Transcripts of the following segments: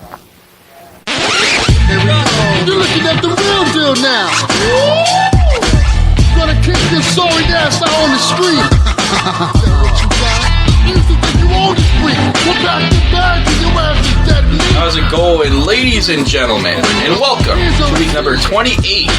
You're looking at the real deal now. Gonna kick this sorry ass out on the street. What you got? You used to think you own the street. We're back to back and your ass is dead. How's it going, ladies and gentlemen? And welcome to week number 28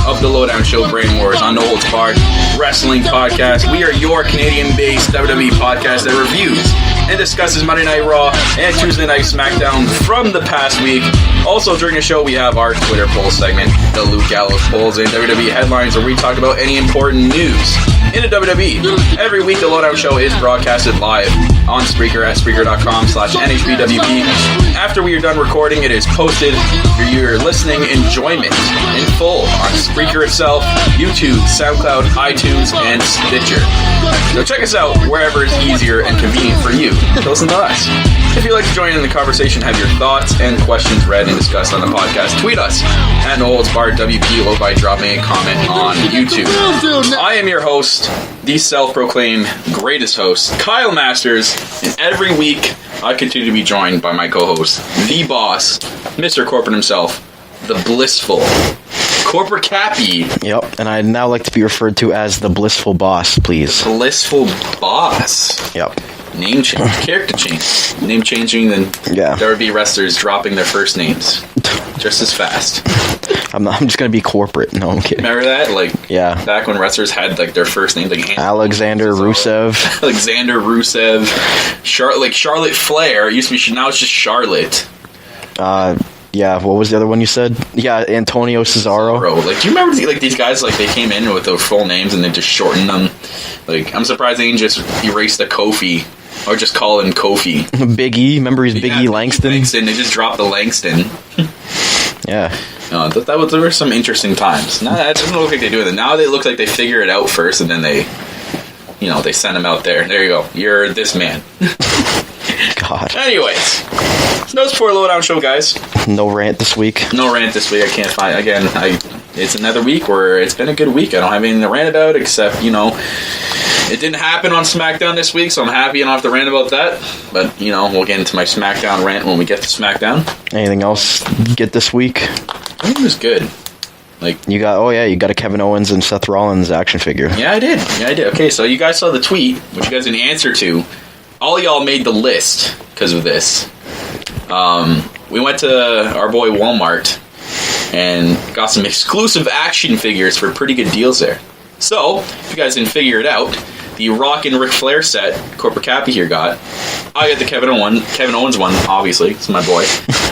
of the Lowdown Show Brain Wars on No Holds Barred Wrestling Podcast. We are your Canadian-based WWE podcast that reviews and discusses Monday Night Raw and Tuesday Night Smackdown from the past week. Also, during the show, we have our Twitter poll segment, the Luke Gallows polls, and WWE headlines, where we talk about any important news in the WWE. Every week, the Lowdown Show is broadcasted live on Spreaker at Spreaker.com/NHBWP. After we are done recording, it is posted for your listening enjoyment in full on Spreaker itself, YouTube, SoundCloud, iTunes, and Stitcher. So check us out wherever it's easier and convenient for you to listen to us. If you'd like to join in the conversation, have your thoughts and questions read and discussed on the podcast, tweet us at No Holds Barred WP or by dropping a comment on YouTube. I am your host, the self-proclaimed greatest host, Kyle Masters, and every week I continue to be joined by my co-host, the boss, Mr. Corporate himself, the blissful Corporate Cappy. Yep, and I'd now like to be referred to as the blissful boss, please. Blissful boss. Yep. Name change, character change, name changing, then there would be wrestlers dropping their first names just as fast. I'm just gonna be corporate. No, I'm kidding. Remember that? Like, yeah, back when wrestlers had like their first names, like Alexander Rusev, Charlotte Flair. It used to be, now it's just Charlotte. Yeah, what was the other one you said? Yeah, Antonio Cesaro. Like, do you remember these guys, like, they came in with their full names and they just shortened them? Like, I'm surprised they didn't just erase the Kofi or just call him Kofi. Big E, remember he's Big E Langston? They just dropped the Langston. Yeah. No, there were some interesting times. Now that doesn't look like they do it. Now they look like they figure it out first and then they send him out there. There you go. You're this man. God. Anyways, no for a Lowdown Show, guys. No rant this week. I can't find. Again, it's another week where it's been a good week. I don't have anything to rant about except, it didn't happen on Smackdown this week, so I'm happy I don't have to rant about that. But, we'll get into my Smackdown rant when we get to Smackdown. Anything else get this week? I think it was good. Like, you got a Kevin Owens and Seth Rollins action figure. Yeah, I did. Okay, so you guys saw the tweet, which you guys didn't answer to. All y'all made the list because of this. We went to our boy Walmart and got some exclusive action figures for pretty good deals there. So, if you guys didn't figure it out, the Rock and Ric Flair set, Corporate Cappy here got. I got the Kevin Owens one, obviously. It's my boy.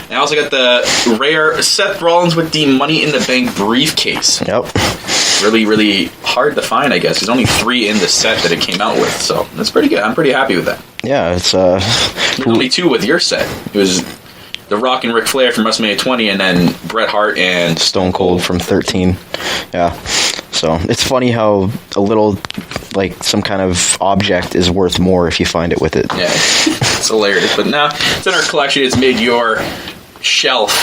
And I also got the rare Seth Rollins with the Money in the Bank briefcase. Yep. Really, really hard to find, I guess. There's only 3 in the set that it came out with, so that's pretty good. I'm pretty happy with that. Yeah, it's There's only 2 with your set. It was the Rock and Ric Flair from WrestleMania 20, and then Bret Hart and Stone Cold from 13. Yeah. So it's funny how a little, like, some kind of object is worth more if you find it with it. Yeah, it's hilarious. But now it's in our collection. It's made your shelf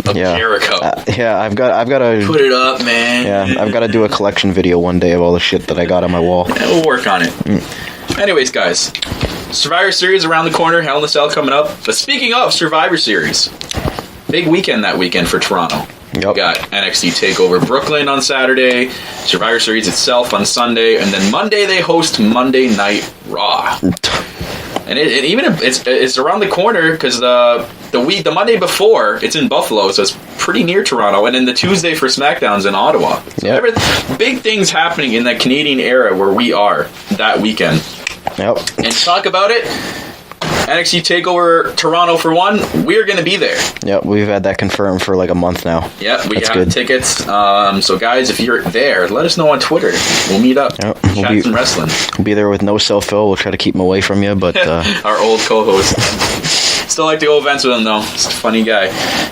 of Jericho. I've got to put it up, man. Yeah, I've got to do a collection video one day of all the shit that I got on my wall. Yeah, we'll work on it. Anyways, guys, Survivor Series around the corner. Hell in a Cell coming up. But speaking of Survivor Series, big weekend that weekend for Toronto. Yep. We got NXT TakeOver Brooklyn on Saturday, Survivor Series itself on Sunday, and then Monday they host Monday Night Raw. And it's around the corner because the Monday before it's in Buffalo, so it's pretty near Toronto, and then the Tuesday for SmackDown's in Ottawa. So big things happening in that Canadian era where we are that weekend. Yep. And to talk about it, NXT TakeOver Toronto for one, we're going to be there. Yep, we've had that confirmed for like a month now. Yep, we have tickets. So guys, if you're there, let us know on Twitter. We'll meet up. Yep, Chat some wrestling. We'll be there with no self-fill. We'll try to keep him away from you, but our old co-host. Still like to go events with him though. He's a funny guy.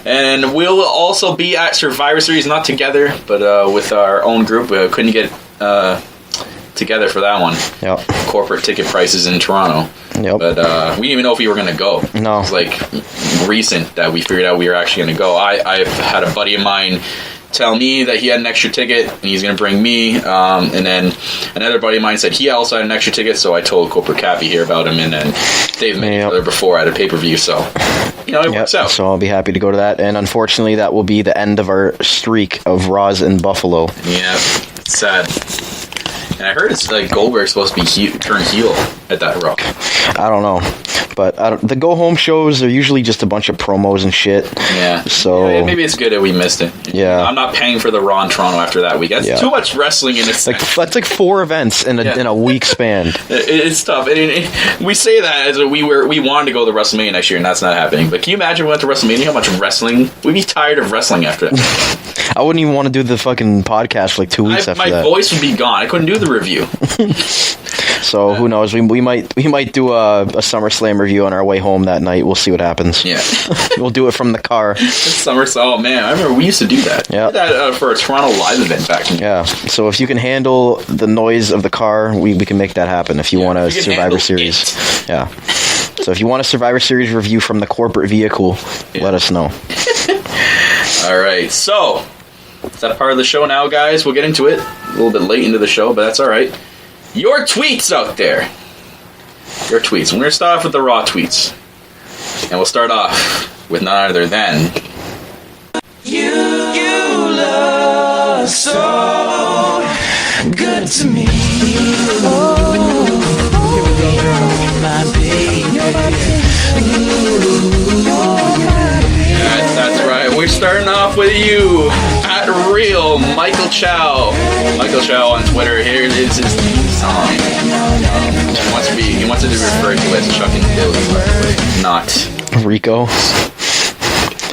And we'll also be at Survivor Series, not together, but with our own group. We couldn't get together for that one. Yep. Corporate ticket prices in Toronto. Yep. But we didn't even know if we were going to go. No. It was like recent that we figured out we were actually going to go. I had a buddy of mine tell me that he had an extra ticket and he's going to bring me. And then another buddy of mine said he also had an extra ticket, so I told Corporate Cappy here about him. And then they've met each other before at a pay-per-view, so it works out. So I'll be happy to go to that. And unfortunately, that will be the end of our streak of Raws in Buffalo. Yeah, sad. And I heard it's like Goldberg's supposed to be turn heel at that Raw. I don't know. But the go-home shows are usually just a bunch of promos and shit. Yeah. So maybe it's good that we missed it. Yeah. I'm not paying for the Raw in Toronto after that week. That's too much wrestling in a second. That's like 4 events in a week span. It's tough. We say that as we wanted to go to WrestleMania next year, and that's not happening. But can you imagine we went to WrestleMania? How much wrestling? We'd be tired of wrestling after that. I wouldn't even want to do the fucking podcast for like 2 weeks after that. My voice would be gone. I couldn't do the review. So who knows? We might do a SummerSlam review on our way home that night. We'll see what happens. Yeah. We'll do it from the car. SummerSlam. Oh man, I remember we used to do that. Yeah. We did that for a Toronto live event back in. Yeah. So if you can handle the noise of the car, we can make that happen. If you want a Survivor Series, yeah. So if you want a Survivor Series review from the corporate vehicle, let us know. All right. So is that part of the show now, guys? We'll get into it a little bit late into the show, but that's all right. Your tweets out there. Your tweets. We're going to start off with the Raw tweets. And we'll start off with none other than... You look so good to me. My baby. That's right. We're starting off with you at Real Michael Chow. Michael Chow on Twitter. Here is his theme song. He wants to be referred to as Chuck and Billy, not Rico.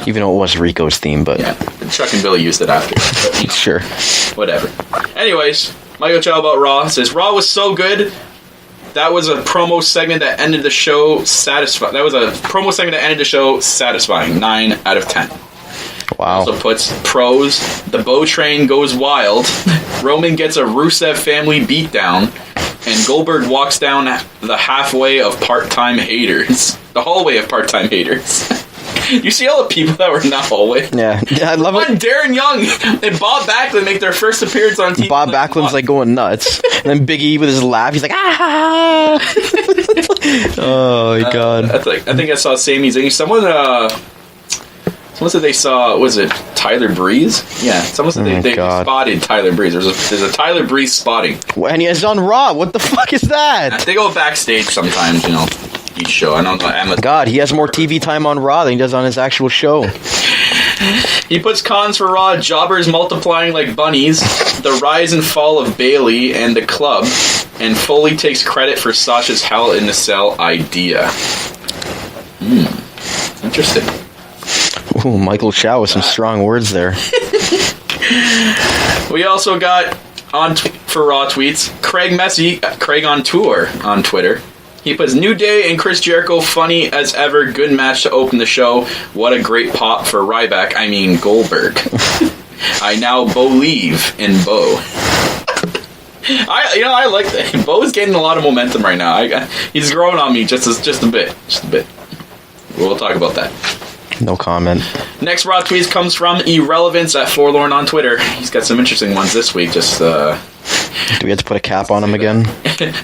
Even though it was Rico's theme, but yeah, Chuck and Billy used it after. But, sure. Whatever. Anyways, Michael Chow about Raw says Raw was so good. That was a promo segment that ended the show satisfying. 9 out of 10. Wow. Also puts pros. The Bow Train goes wild. Roman gets a Rusev family beatdown. And Goldberg walks down the halfway of part-time haters. The hallway of part-time haters. You see all the people that were in that hallway? Yeah, I love it. Darren Young and Bob Backlund make their first appearance on TV. Bob Backlund's like going nuts. And then Big E with his laugh, he's like, ah! Oh, my God. I think I saw Sami Zayn. Someone said they saw, was it Tyler Breeze? Yeah, someone said they spotted Tyler Breeze. There's a Tyler Breeze spotting. And he's on Raw. What the fuck is that? They go backstage sometimes, each show. I don't know. God, he has more TV time on Raw than he does on his actual show. He puts cons for Raw, jobbers multiplying like bunnies, the rise and fall of Bayley and the club, and fully takes credit for Sasha's Hell in the Cell idea. Interesting. Ooh, Michael Chow with some strong words there. We also got for Raw tweets, Craig on tour on Twitter. He puts New Day and Chris Jericho funny as ever. Good match to open the show. What a great pop for Goldberg. I now believe in Bo. I like that. Bo's getting a lot of momentum right now. He's growing on me just a bit. We'll talk about that. No comment. Next Raw tweets comes from Irrelevance at Forlorn on Twitter. He's got some interesting ones this week. Do we have to put a cap on him again?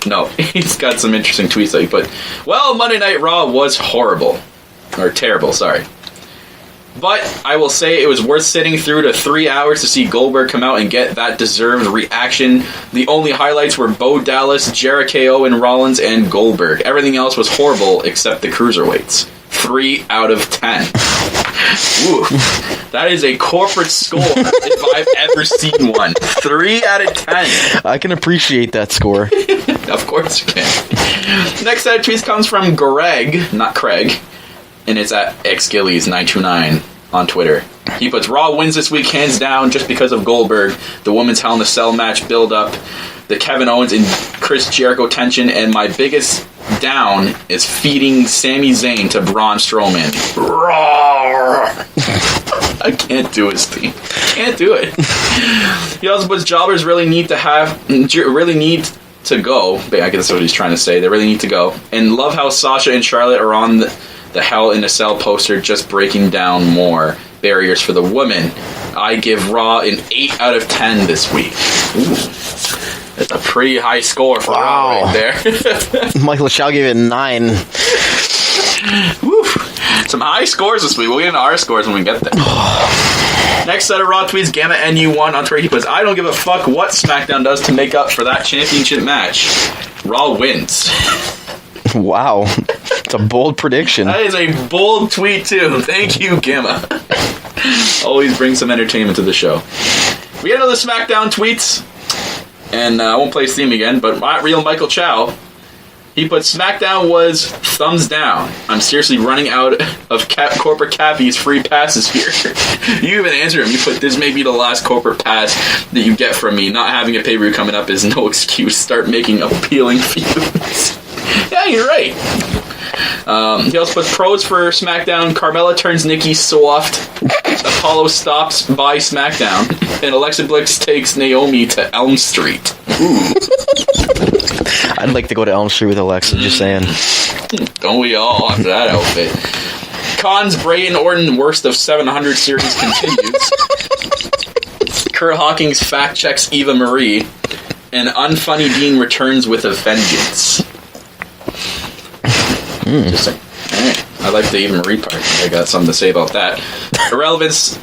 No, he's got some interesting tweets that he put. Well, Monday Night Raw was horrible. Or terrible, sorry. But I will say it was worth sitting through to 3 hours to see Goldberg come out and get that deserved reaction. The only highlights were Bo Dallas, Jericho, and Rollins, and Goldberg. Everything else was horrible except the cruiserweights. 3 out of 10. Ooh, that is a corporate score if I've ever seen one. 3 out of 10. I can appreciate that score. Of course you can. Next set of tweets comes from Greg, not Craig, and it's at xgillies929 on Twitter. He puts Raw wins this week hands down just because of Goldberg, the women's Hell in a Cell match build up, the Kevin Owens and Chris Jericho tension, and my biggest down is feeding Sami Zayn to Braun Strowman. I can't do his theme. Can't do it. He also puts jobbers really need to go. I guess that's what he's trying to say. They really need to go. And love how Sasha and Charlotte are on the Hell in a Cell poster, just breaking down more barriers for the women. I give Raw an 8 out of 10 this week. Ooh. That's a pretty high score for Raw right there. Michael Chow gave it 9. Woo. Some high scores this week. We'll get into our scores when we get there. Next set of Raw tweets, Gamma NU1 on Twitter. He puts, I don't give a fuck what SmackDown does to make up for that championship match. Raw wins. Wow. It's a bold prediction. That is a bold tweet, too. Thank you, Gamma. Always bring some entertainment to the show. We get another SmackDown tweets. And I won't play his theme again, but Real Michael Chow, he put, SmackDown was thumbs down. I'm seriously running out of corporate Cappy's free passes here. You even answered him. You put, this may be the last corporate pass that you get from me. Not having a pay-per-view coming up is no excuse. Start making appealing feuds. Yeah, you're right. He also puts pros for SmackDown. Carmella turns Nikki soft. Apollo stops by SmackDown. And Alexa Bliss takes Naomi to Elm Street. Ooh. I'd like to go to Elm Street with Alexa, just saying. Don't we all after that outfit? Khan's Bray and Orton worst of 700 series continues. Kurt Hawkins fact checks Eva Marie. And Unfunny Dean returns with a vengeance. Interesting. Alright. I like the Eva Marie part. I got something to say about that. Irrelevance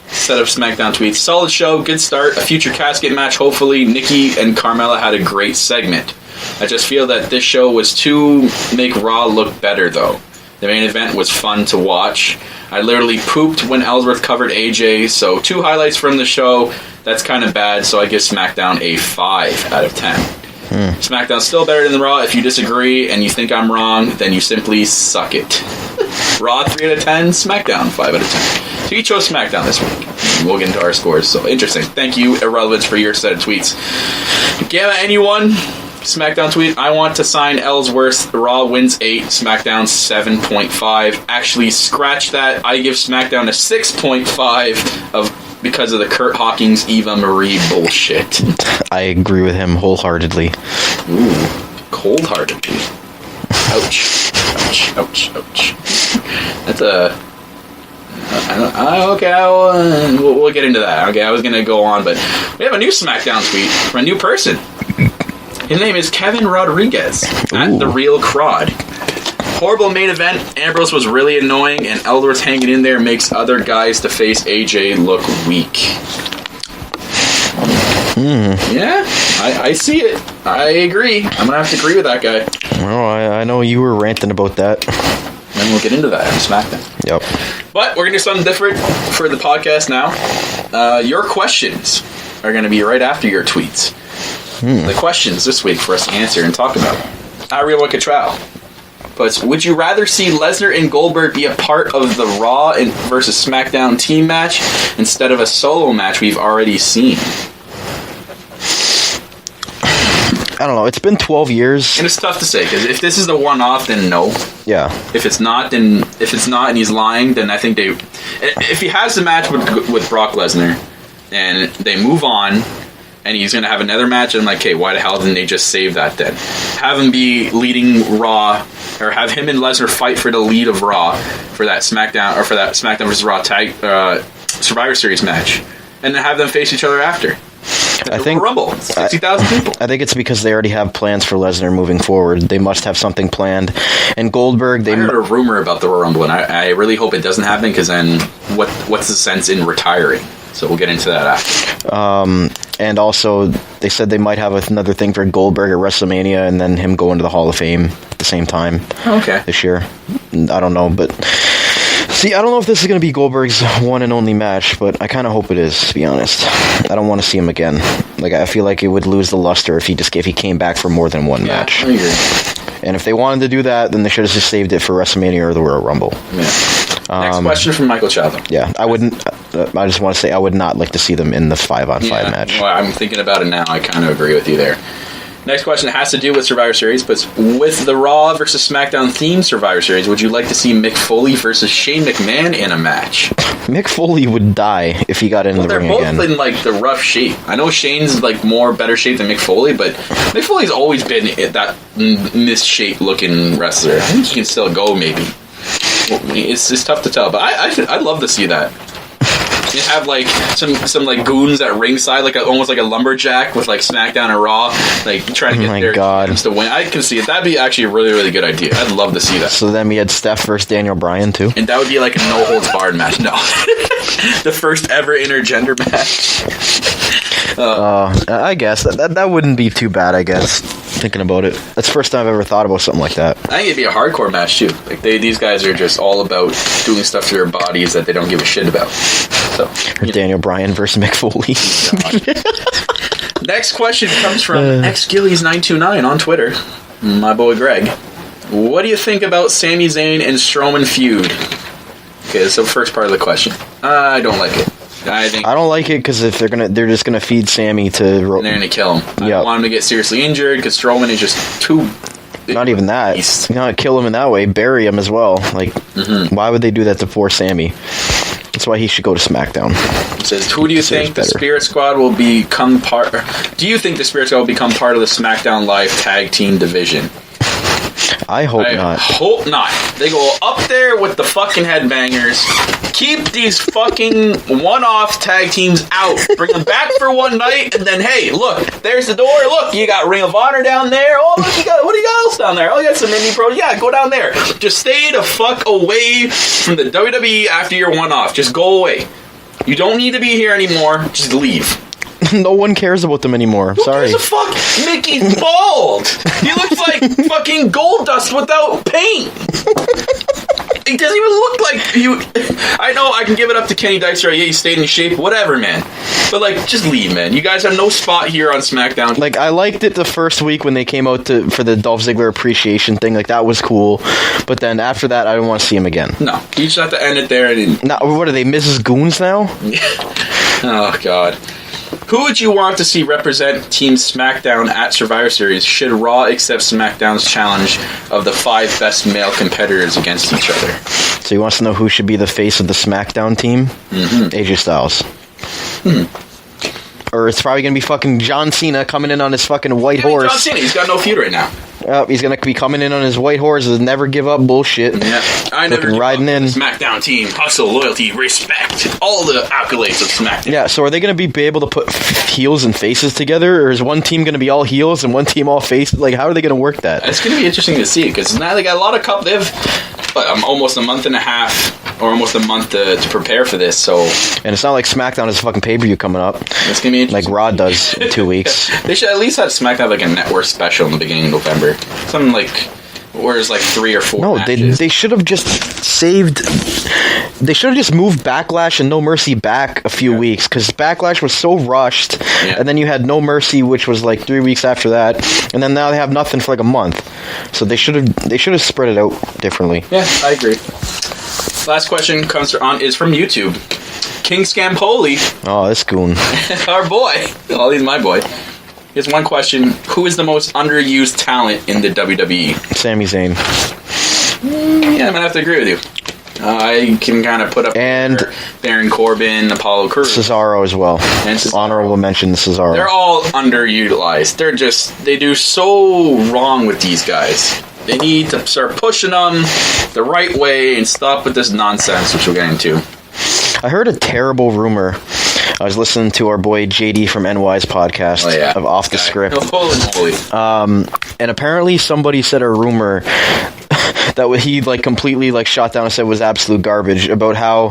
set of SmackDown tweets. Solid show, good start, a future casket match, hopefully. Nikki and Carmella had a great segment. I just feel that this show was to make Raw look better, though. The main event was fun to watch. I literally pooped when Ellsworth covered AJ, so 2 highlights from the show. That's kind of bad, so I give SmackDown a 5 out of 10. SmackDown's still better than Raw. If you disagree and you think I'm wrong, then you simply suck it. Raw 3 out of 10, SmackDown 5 out of 10. So you chose SmackDown this week. We'll get into our scores. So interesting. Thank you, Irrelevance, for your set of tweets. Gamma anyone? SmackDown tweet. I want to sign Ellsworth. Raw wins 8. SmackDown 7.5. Actually, scratch that. I give SmackDown a 6.5 because of the Kurt Hawkins Eva Marie bullshit. I agree with him wholeheartedly. Ooh, cold-heartedly. Ouch. Ouch, ouch, ouch. That's a... okay, we'll get into that. Okay, I was going to go on, but we have a new SmackDown tweet from a new person. His name is Kevin Rodriguez, at The Real Crod. Horrible main event. Ambrose was really annoying, and Ellsworth hanging in there makes other guys to face AJ look weak. Yeah, I see it. I agree. I'm going to have to agree with that guy. Well, I know you were ranting about that. And we'll get into that on SmackDown. Yep. But we're going to do something different for the podcast now. Your questions are going to be right after your tweets. The questions this week for us to answer and talk about. Real Wicked Trial. But would you rather see Lesnar and Goldberg be a part of the Raw versus SmackDown team match instead of a solo match we've already seen? I don't know. It's been 12 years. And it's tough to say, because if this is the one-off, then no. Yeah. If it's not, and he's lying, then I think they... If he has the match with Brock Lesnar, and they move on, and he's going to have another match, and I'm like, okay, why the hell didn't they just save that then? Have him be leading Raw, or have him and Lesnar fight for the lead of Raw for that SmackDown, or for that SmackDown vs. Raw Survivor Series match, and then have them face each other after. I think Rumble, 60,000 people. I think it's because they already have plans for Lesnar moving forward. They must have something planned. And Goldberg, I heard a rumor about the Royal Rumble, and I really hope it doesn't happen, because then what's the sense in retiring? So we'll get into that after. And also, they said they might have another thing for Goldberg at WrestleMania, and then him going to the Hall of Fame at the same time. Okay. This year. I don't know, but... See, I don't know if this is going to be Goldberg's one and only match, but I kind of hope it is, to be honest. I don't want to see him again. Like, I feel like it would lose the luster if he came back for more than one match. I agree. And if they wanted to do that, then they should have just saved it for WrestleMania or the Royal Rumble. Yeah. Next question from Michael Chow. Yeah, I wouldn't... I just want to say I would not like to see them in the 5-on-5 match. Well, I'm thinking about it now. I kind of agree with you there. Next question has to do with Survivor Series, but with the Raw versus SmackDown themed Survivor Series, would you like to see Mick Foley versus Shane McMahon in a match? Mick Foley would die if he got in the ring again. They're both in, like, the rough shape. I know Shane's, like, better shape than Mick Foley, but Mick Foley's always been that misshaped looking wrestler. I think he can still go, maybe. It's tough to tell, but I'd love to see that. You have like some like goons at ringside, like almost like a lumberjack with like SmackDown and Raw, like trying to get their teams to win. I can see it. That'd be actually a really, really good idea. I'd love to see that. So then we had Steph versus Daniel Bryan too, and that would be like a no holds barred match. No, the first ever intergender match. I guess that wouldn't be too bad. I guess thinking about it, that's the first time I've ever thought about something like that. I think it'd be a hardcore match too. Like these guys are just all about doing stuff to their bodies that they don't give a shit about. So, or Daniel Bryan versus Mick Foley. Next question comes from xgillies929 on Twitter. My boy Greg. What do you think about Sami Zayn and Strowman feud? Okay, so first part of the question. I don't like it. I don't like it because if they're just gonna feed Sammy to. And they're gonna kill him. I don't want him to get seriously injured because Strowman is just too. Not even that. You not kill him in that way. Bury him as well. Like, why would they do that to poor Sammy? That's why he should go to SmackDown. It says, "Who do you think the Spirit Squad will become part? Do you think the Spirit Squad will become part of the SmackDown Live Tag Team division?" I hope not. Hope not. They go up there with the fucking headbangers. Keep these fucking one-off tag teams out. Bring them back for one night, and then, hey, look, there's the door. Look, you got Ring of Honor down there. Oh, look, what do you got else down there? Oh, you got some indie pros. Yeah, go down there. Just stay the fuck away from the WWE after your one-off. Just go away. You don't need to be here anymore. Just leave. No one cares about them anymore. Sorry. Who gives a fuck? Mickey's bald. He looks like fucking gold dust without paint. He doesn't even look like you. I know I can give it up to Kenny Dykstra. Yeah, he stayed in shape. Whatever, man. But like, just leave, man. You guys have no spot here on SmackDown. Like, I liked it the first week when they came out for the Dolph Ziggler appreciation thing. Like, that was cool. But then after that, I don't want to see him again. No, you just have to end it there. Now, what are they, Mrs. Goons now? Oh God. Who would you want to see represent Team SmackDown at Survivor Series? Should Raw accept SmackDown's challenge of the 5 best male competitors against each other? So he wants to know who should be the face of the SmackDown team? AJ Styles. Or it's probably going to be fucking John Cena coming in on his fucking white horse. John Cena, he's got no feud right now. He's going to be coming in on his white horse and never give up bullshit. Yeah, I never give riding up. in. SmackDown team, hustle, loyalty, respect. All the accolades of SmackDown. Yeah, so are they going to be able to put heels and faces together? Or is one team going to be all heels and one team all faces? Like, how are they going to work that? It's going to be interesting to see because now they got a lot of almost a month and a half or almost a month to prepare for this. So, and it's not like SmackDown has a fucking pay-per-view coming up. It's going to be like Raw does in 2 weeks. They should at least have SmackDown like a network special in the beginning of November. Something like where it's like 3 or 4 matches. They should have just saved. They should have just moved Backlash and No Mercy back a few weeks because Backlash was so rushed, and then you had No Mercy, which was like 3 weeks after that, and then now they have nothing for like a month. So they should have spread it out differently. Yeah, I agree. Last question is from YouTube. King Scampoli. Oh, this goon. Our boy. Oh, he's my boy. Here's one question. Who is the most underused talent in the WWE? Sami Zayn. Yeah, I'm going to have to agree with you. I can kind of put up Baron Corbin, Apollo Crews. Cesaro as well. And honorable mention Cesaro. They're all underutilized. They do so wrong with these guys. They need to start pushing them the right way and stop with this nonsense, which we'll get into. I heard a terrible rumor. I was listening to our boy JD from NY's podcast of Off the Script. Holy. And apparently somebody said a rumor that he completely shot down and said was absolute garbage about how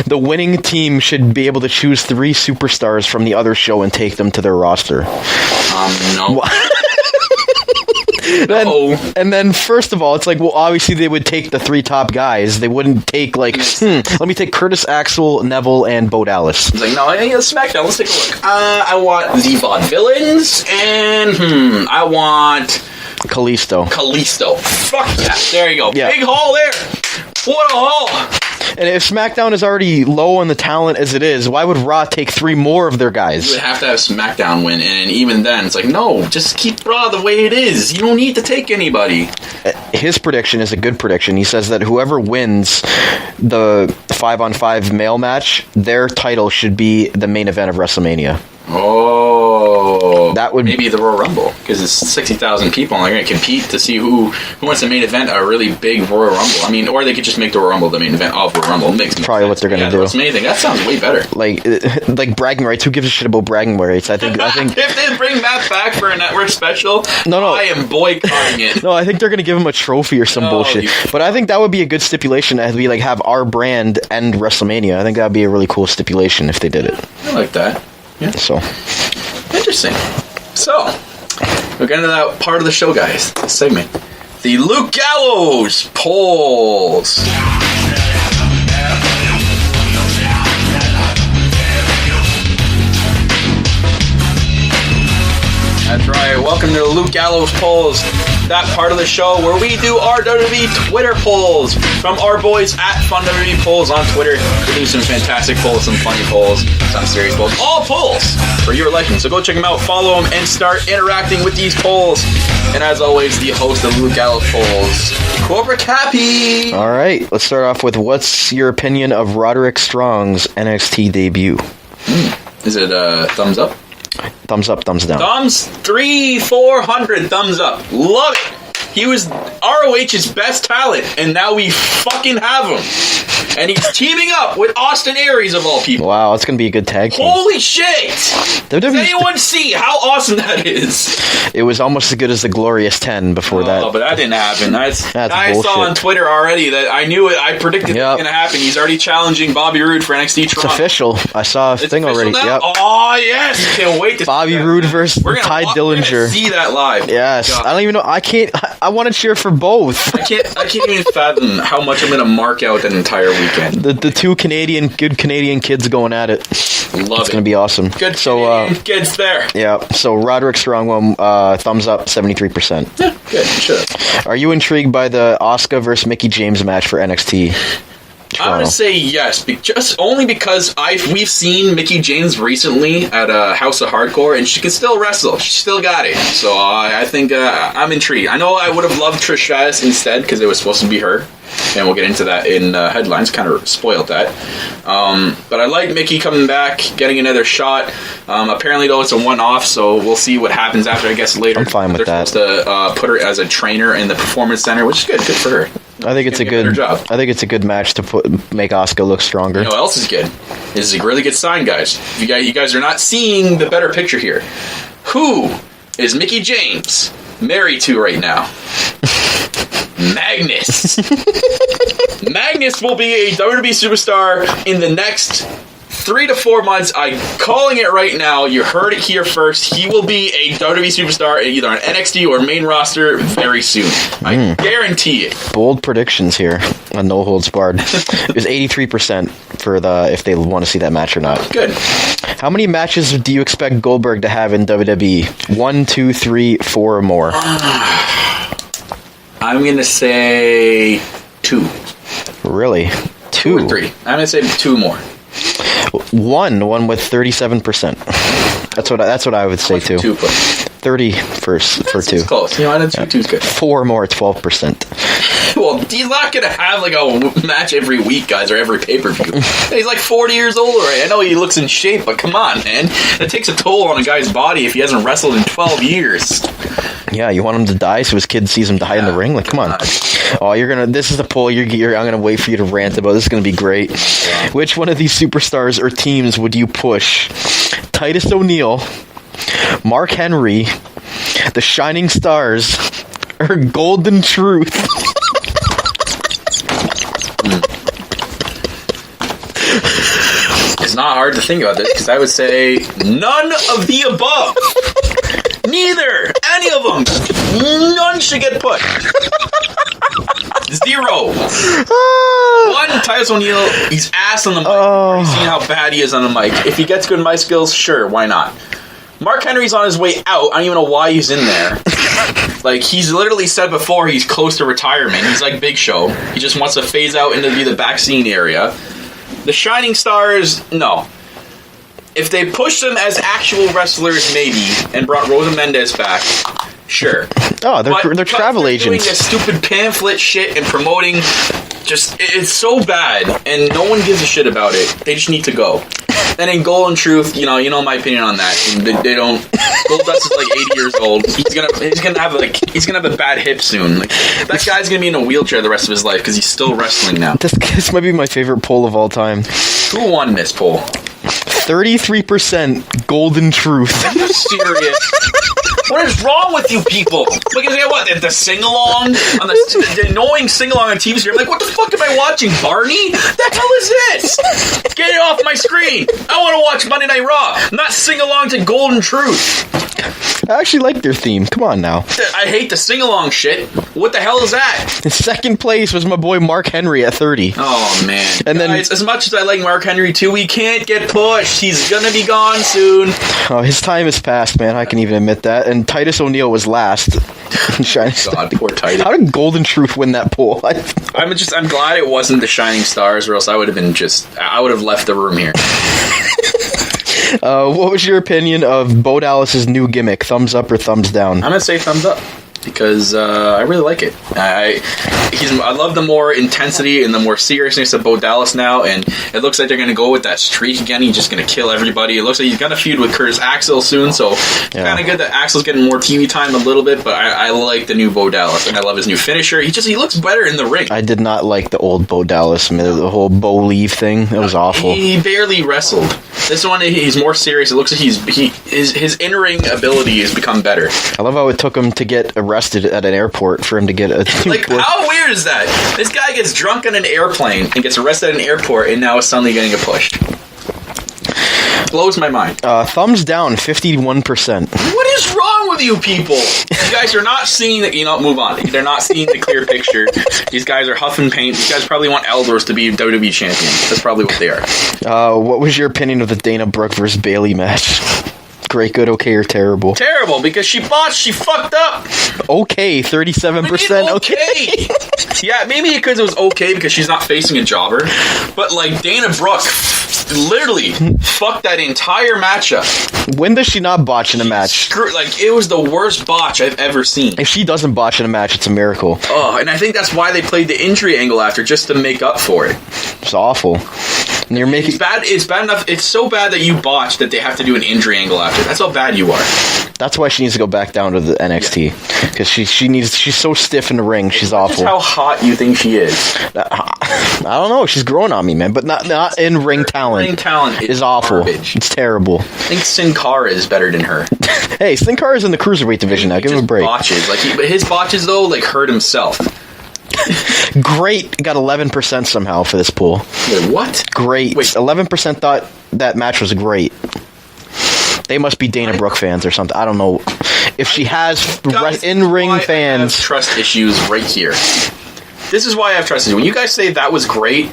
the winning team should be able to choose 3 superstars from the other show and take them to their roster. No. And then, first of all, it's like, well, obviously they would take the 3 top guys. They wouldn't take, let me take Curtis Axel, Neville, and Bo Dallas. It's like, no, SmackDown, let's take a look. I want the Vaudevillains, and, I want... Kalisto. Fuck yeah. There you go. Yeah. Big haul there. What a haul. And if SmackDown is already low on the talent as it is, why would Raw take 3 more of their guys? You would have to have SmackDown win, and even then, it's like, no, just keep Raw the way it is. You don't need to take anybody. His prediction is a good prediction. He says that whoever wins the 5-on-5 male match, their title should be the main event of WrestleMania. Oh. So that would maybe the Royal Rumble, because it's 60,000 people and they're going to compete to see who wants to main event a really big Royal Rumble. I mean, or they could just make the Royal Rumble the main event of Royal Rumble. It makes probably what they're going to do. That's amazing. That sounds way better. Like bragging rights. Who gives a shit about bragging rights? I think if they bring that back for a network special, no, I am boycotting it. No, I think they're going to give him a trophy or some bullshit. But I think that would be a good stipulation as we have our brand end WrestleMania. I think that would be a really cool stipulation if they did it. I like that. Yeah. So interesting. So we're getting to that part of the show, guys. This segment, the Luke Gallows polls. That's right. Welcome to the Luke Gallows polls. That part of the show where we do our WWE Twitter polls from our boys at Fun WWE Polls on Twitter. We do some fantastic polls, some funny polls, some serious polls, all polls for your liking. So go check them out, follow them, and start interacting with these polls. And as always, the host of Luke Gallows polls, Cobra Cappy. All right, let's start off with what's your opinion of Roderick Strong's NXT debut? Is it thumbs up? Thumbs up, thumbs down. Thumbs 400 thumbs up. Love it. He was ROH's best talent, and now we fucking have him. And he's teaming up with Austin Aries, of all people. Wow, it's going to be a good tag team. Holy shit! Does anyone see how awesome that is? It was almost as good as the Glorious 10 before that. Oh, but that didn't happen. That's I bullshit. saw on Twitter already that I knew it. I predicted it was going to happen. He's already challenging Bobby Roode for NXT Toronto. It's official. I saw a thing already. Yep. Oh, yes. Can't wait to Bobby Roode versus Ty Dillinger. We're gonna see that live. Yes. God. I don't even know. I want to cheer for both. I can't even fathom how much I'm going to mark out that entire weekend. The two good Canadian kids going at it. Love it's going to be awesome. Good Canadian kids there. Yeah. So Roderick Strong, thumbs up, 73%. Yeah, good. Sure. Are you intrigued by the Asuka versus Mickie James match for NXT? I'm going to say yes, just only because we've seen Mickie James recently at House of Hardcore, and she can still wrestle. She still got it. So I think I'm intrigued. I know I would have loved Trish Stratus instead, because it was supposed to be her. And we'll get into that in headlines. Kind of spoiled that. But I like Mickie coming back, getting another shot. Apparently, though, it's a one-off, so we'll see what happens after, I guess, later. I'm fine with that. They're supposed to put her as a trainer in the Performance Center, which is good. Good for her. I think it's a good match to make Asuka look stronger. You know what else is good? This is a really good sign, guys. You guys are not seeing the better picture here. Who is Mickie James married to right now? Magnus. Magnus will be a WWE superstar in the next 3 to 4 months. I'm calling it right now. You heard it here first. He will be a WWE superstar either on NXT or main roster very soon. I guarantee it. Bold predictions here on No Holds Barred. It was 83% for if they want to see that match or not. Good. How many matches do you expect Goldberg to have in WWE? 1, 2, 3, 4 or more? I'm going to say 2. Really? 2 or 3. I'm going to say 2 more. One with 37%. That's what I would say too. 2 put 30 for 2. It's close. You know, I think 2 is good. 4 more, 12%. Well, he's not gonna have like a match every week, guys, or every pay-per-view. He's like 40 years old already. I know he looks in shape, but come on, man. It takes a toll on a guy's body if he hasn't wrestled in 12 years. Yeah, you want him to die so his kid sees him die in the ring? Like, come on. Oh, this is the poll I'm gonna wait for you to rant about. This is gonna be great. Yeah. Which one of these superstars or teams would you push? Titus O'Neil, Mark Henry, the Shining Stars, or Golden Truth? It's not hard to think about this, because I would say none of the above. Neither. Any of them. None should get put. 0. 1, Titus O'Neil, he's ass on the mic. You've seen how bad he is on the mic. If he gets good mic skills, sure, why not? Mark Henry's on his way out. I don't even know why he's in there. Like, he's literally said before he's close to retirement. He's like Big Show. He just wants to phase out into the back scene area. The Shining Stars, no. If they pushed them as actual wrestlers, maybe, and brought Rosa Mendez back, sure. Oh, they're travel agents. Doing this stupid pamphlet shit and promoting it's so bad, and no one gives a shit about it. They just need to go. And in Golden Truth, you know my opinion on that. And they don't. Goldust is like 80 years old. He's gonna have a bad hip soon. Like, that guy's gonna be in a wheelchair the rest of his life because he's still wrestling now. This might be my favorite poll of all time. Who won this poll? 33% Golden Truth. Are you serious? What is wrong with you people? Look at what the sing-along on the annoying sing-along on TV screen. I'm like, what the fuck am I watching, Barney? The hell is this? Get it off my screen. I want to watch Monday Night Raw, not sing-along to Golden Truth. I actually like their theme. Come on now. I hate the sing-along shit. What the hell is that? In second place was my boy Mark Henry at 30. Oh, man. And then, guys, as much as I like Mark Henry, too, we can't get pushed. He's gonna be gone soon. Oh, his time has passed, man. I can even admit that. And Titus O'Neil was last. God, poor Titus. How did Golden Truth win that poll? I'm glad it wasn't the Shining Stars, or else I would have left the room here. What was your opinion of Bo Dallas's new gimmick? Thumbs up or thumbs down? I'm gonna say thumbs up because I really like it. I love the more intensity and the more seriousness of Bo Dallas now, and it looks like they're gonna go with that streak again. He's just gonna kill everybody. It looks like he's gonna feud with Curtis Axel soon, so it's kind of good that Axel's getting more TV time a little bit. But I like the new Bo Dallas, and I love his new finisher. He looks better in the ring. I did not like the old Bo Dallas, the whole Bo leave thing. It was awful. He barely wrestled. This one, he's more serious. It looks like his in-ring ability has become better. I love how it took him to get arrested at an airport for him to get a... Like, how weird is that? This guy gets drunk on an airplane and gets arrested at an airport and now is suddenly getting a push. Blows my mind. Thumbs down, 51%. What is wrong with you people? You guys are not seeing the... move on. They're not seeing the clear picture. These guys are huffing paint. These guys probably want Elders to be WWE champion. That's probably what they are. What was your opinion of the Dana Brooke versus Bayley match? Great, good, okay, or terrible? Terrible, because she fucked up. Okay, 37%. Okay. Yeah, maybe because it was okay because she's not facing a jobber. But, like, Dana Brooke literally fucked that entire matchup. When does she not botch in a match? It was the worst botch I've ever seen. If she doesn't botch in a match, it's a miracle. Oh, and I think that's why they played the injury angle after, just to make up for it. It's awful. And you're making... It's bad enough. It's so bad that you botch that they have to do an injury angle after. That's how bad you are. That's why she needs to go back down to the NXT. Because she's so stiff in the ring. She's awful. That's how hot you think she is. I don't know. She's growing on me, man. But not in ring talent. Ring talent is awful. Garbage. It's terrible. I think Sin Cara is better than her. Hey, Sin Cara is in the cruiserweight division now. Give him a break. Botches. But his botches though, hurt himself. Great got 11% somehow for this pool. Wait, what? Great. Wait, 11% thought that match was great. They must be Dana Brooke fans or something. I don't know. If she has in-ring fans... I have trust issues right here. This is why I have trust issues. When you guys say that was great,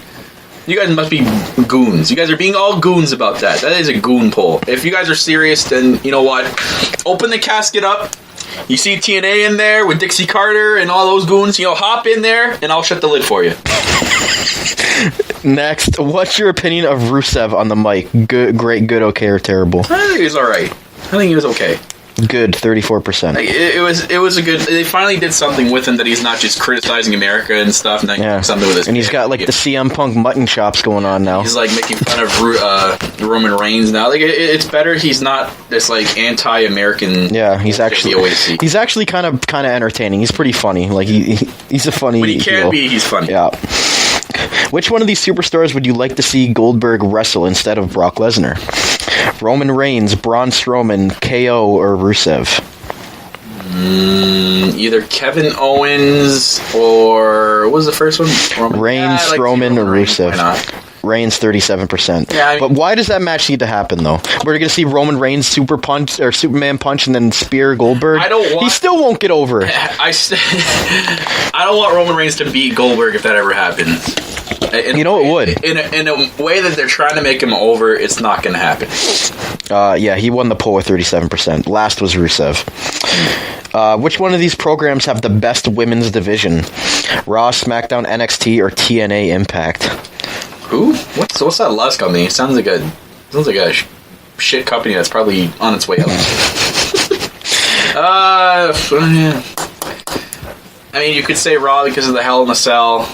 you guys must be goons. You guys are being all goons about that. That is a goon poll. If you guys are serious, then you know what? Open the casket up. You see TNA in there with Dixie Carter and all those goons. Hop in there, and I'll shut the lid for you. Next, what's your opinion of Rusev on the mic? Good, great, good, okay, or terrible? I think he was alright. I think he was okay. Good, 34%. It was a good... They finally did something with him that he's not just criticizing America and stuff. And something with his... And he's got, the CM Punk mutton chops going on now. He's, making fun of Roman Reigns now. It's better he's not this, anti-American... Yeah, he's actually kind of entertaining. He's pretty funny. He's a funny... When he can be, he's funny. Yeah. Which one of these superstars would you like to see Goldberg wrestle instead of Brock Lesnar? Roman Reigns, Braun Strowman, KO, or Rusev? Either Kevin Owens or... What was the first one? Reigns, Strowman, or Rusev? Why not? Reigns 37%. Yeah, but why does that match need to happen though? We're gonna see Roman Reigns Superman punch and then spear Goldberg. He still won't get over. I don't want Roman Reigns to beat Goldberg if that ever happens. It would. In a way that they're trying to make him over, it's not going to happen. Yeah, he won the poll with 37%. Last was Rusev. Which one of these programs have the best women's division? Raw, SmackDown, NXT, or TNA Impact? Who? What's that last company? It sounds like a shit company that's probably on its way out. I mean, you could say Raw because of the Hell in a Cell.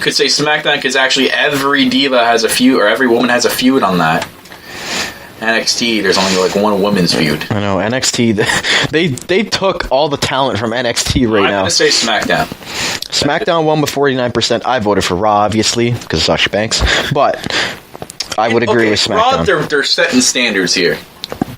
could say SmackDown because actually every diva has a feud, or every woman has a feud on that. NXT, there's only like one women's feud. I know, NXT, they took all the talent from NXT now. I'm going to say SmackDown. SmackDown won with 49%. I voted for Raw, obviously, because of Sasha Banks. But I would agree with SmackDown. Raw, they're setting standards here.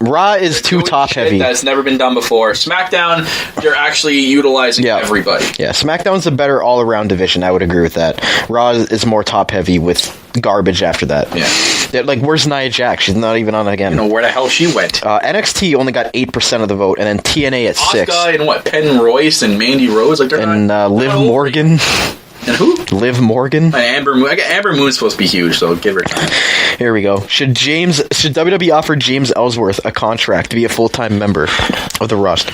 Raw is too top-heavy. That's never been done before. SmackDown, they're actually utilizing everybody. Yeah, SmackDown's a better all-around division. I would agree with that. Raw is more top-heavy with garbage after that. Yeah. Like, where's Nia Jax? She's not even on it again. You know where the hell she went. NXT only got 8% of the vote, and then TNA at 6%. Asuka and what? Penn Royce and Mandy Rose? Like, and Liv Morgan. And who? Liv Morgan. And Amber Moon. Amber Moon's supposed to be huge, so give her time. Here we go. Should WWE offer James Ellsworth a contract to be a full-time member of the roster?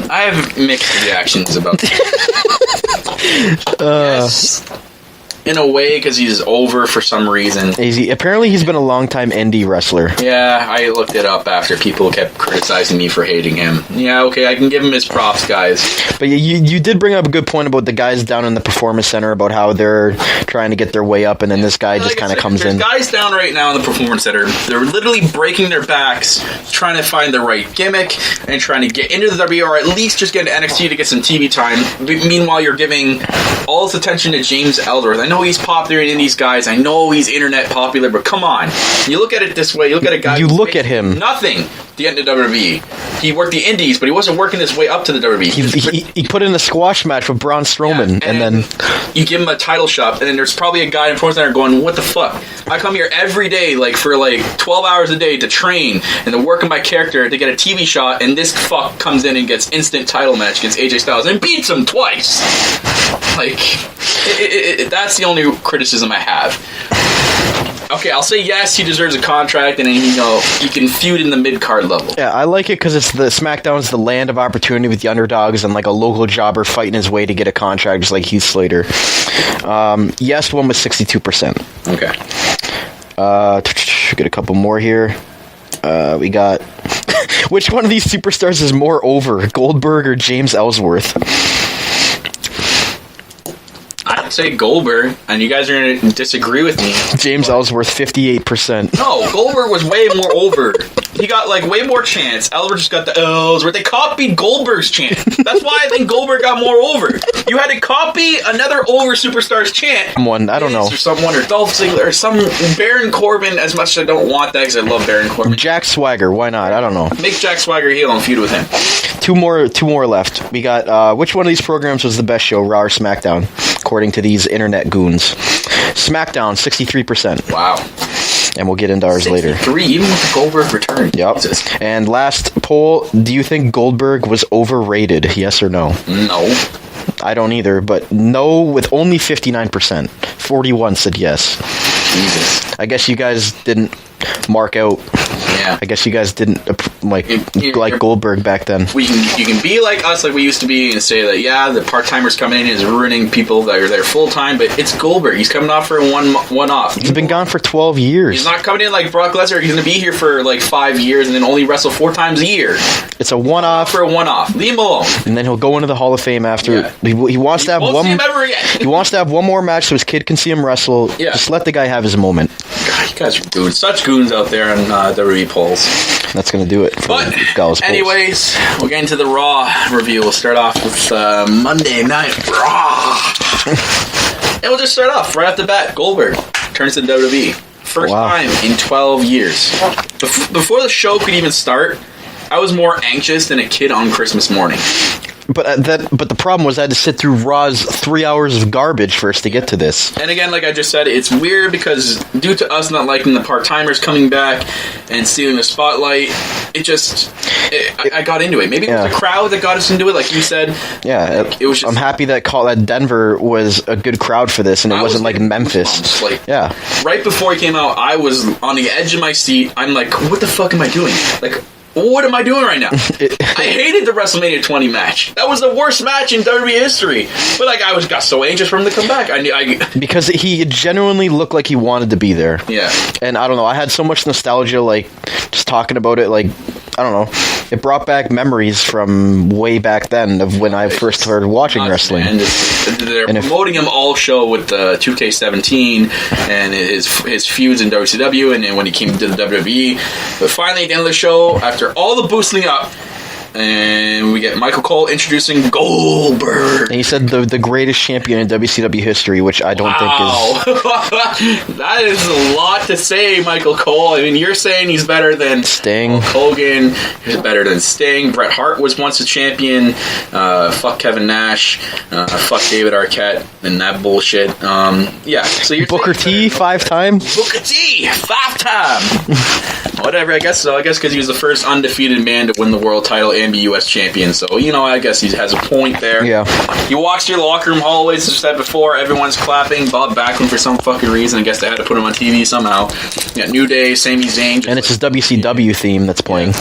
I have mixed reactions about that. Yes. In a way, because he's over for some reason. Apparently, he's been a long-time indie wrestler. Yeah, I looked it up after people kept criticizing me for hating him. Yeah, okay, I can give him his props, guys. But you did bring up a good point about the guys down in the Performance Center, about how they're trying to get their way up, and then this guy just kind of comes in. There's guys down right now in the Performance Center. They're literally breaking their backs, trying to find the right gimmick, and trying to get into the WWE, or at least just get into NXT to get some TV time. Meanwhile, you're giving all this attention to James Ellsworth. I know he's popular in these guys. I know he's internet popular, but come on. You look at it this way. You look at a guy. You look at him. Nothing to get into WWE. He worked the Indies, but he wasn't working his way up to the WWE. He put in a squash match with Braun Strowman, and then you give him a title shot, and then there's probably a guy in front there going, "What the fuck? I come here every day, for 12 hours a day to train and to work on my character to get a TV shot, and this fuck comes in and gets instant title match against AJ Styles and beats him twice." That's the only criticism I have. Okay, I'll say yes, he deserves a contract, and then, he can feud in the mid-card level. Yeah, I like it because it's SmackDown's the land of opportunity with the underdogs and a local jobber fighting his way to get a contract, just like Heath Slater. Yes, one was 62%. Okay. Get a couple more here. We got... Which one of these superstars is more over, Goldberg or James Ellsworth? I'd say Goldberg, and you guys are going to disagree with me. James Ellsworth, 58%. No, Goldberg was way more over. He got, way more chance. Ellsworth just got the Ellsworth. They copied Goldberg's chant. That's why I think Goldberg got more over. You had to copy another over superstar's chant. Someone, I don't know. Or Dolph Ziggler, or some Baron Corbin, as much as I don't want that, because I love Baron Corbin. Jack Swagger, why not? I don't know. Make Jack Swagger heel and feud with him. Two more left. We got, which one of these programs was the best show, Raw or SmackDown, according to these internet goons? SmackDown, 63%. Wow. And we'll get into ours later. 3, even with the Goldberg return. Yep. Jesus. And last poll, do you think Goldberg was overrated? Yes or no? No. I don't either, but no with only 59%. 41 said yes. Jesus. I guess you guys didn't mark out. Yeah. I guess you guys didn't like Goldberg back then. You can be like us, like we used to be, and say that, yeah, the part-timers coming in is ruining people that are there full-time, but it's Goldberg. He's coming off for a one-off. He's been gone for 12 years. He's not coming in like Brock Lesnar. He's going to be here for 5 years and then only wrestle 4 times a year. It's a one-off. For a one-off. Leave him alone. And then he'll go into the Hall of Fame after. Yeah. He wants to have won't see him ever again. He wants to have one more match so his kid can see him wrestle. Yeah. Just let the guy have his moment. God, you guys are goons. Such goons out there on WWE polls. That's going to do it for Gall's polls. Anyways, we'll get into the Raw review. We'll start off with Monday Night Raw. And we'll just start off right off the bat. Goldberg turns to WWE. First time in 12 years. Before the show could even start, I was more anxious than a kid on Christmas morning. But the problem was I had to sit through Raw's 3 hours of garbage first to get to this. And again, like I just said, it's weird because due to us not liking the part-timers coming back and stealing the spotlight, I got into it. Maybe it was the crowd that got us into it, like you said. Yeah, it was. I'm happy that Denver was a good crowd for this, and it wasn't like Memphis. Right before he came out, I was on the edge of my seat. I'm like, what the fuck am I doing? What am I doing right now? I hated the WrestleMania 20 match. That was the worst match in WWE history. But I got so anxious for him to come back. Because he genuinely looked like he wanted to be there. Yeah. And I don't know. I had so much nostalgia, just talking about it. I don't know. it brought back memories from way back then of when I first started watching wrestling. And they're promoting him all show with 2K17 and his feuds in WCW, and then when he came to the WWE. But finally, at the end of the show, after all the boosting up, and we get Michael Cole introducing Goldberg. And he said the greatest champion in WCW history, which I don't think is... That is a lot to say, Michael Cole. I mean, you're saying he's better than Sting. Hulk Hogan. He's better than Sting. Bret Hart was once a champion. Fuck Kevin Nash. Fuck David Arquette and that bullshit. Yeah. So you're Booker T, 5-time? Booker T, 5-time. Whatever, I guess so. I guess because he was the first undefeated man to win the world title and be U.S. champion. So, you know, I guess he has a point there. Yeah. You walk through the locker room hallways, as I said before, everyone's clapping. Bob Backlund, for some fucking reason, I guess they had to put him on TV somehow. You got New Day, Sami Zayn. And it's his WCW theme that's playing.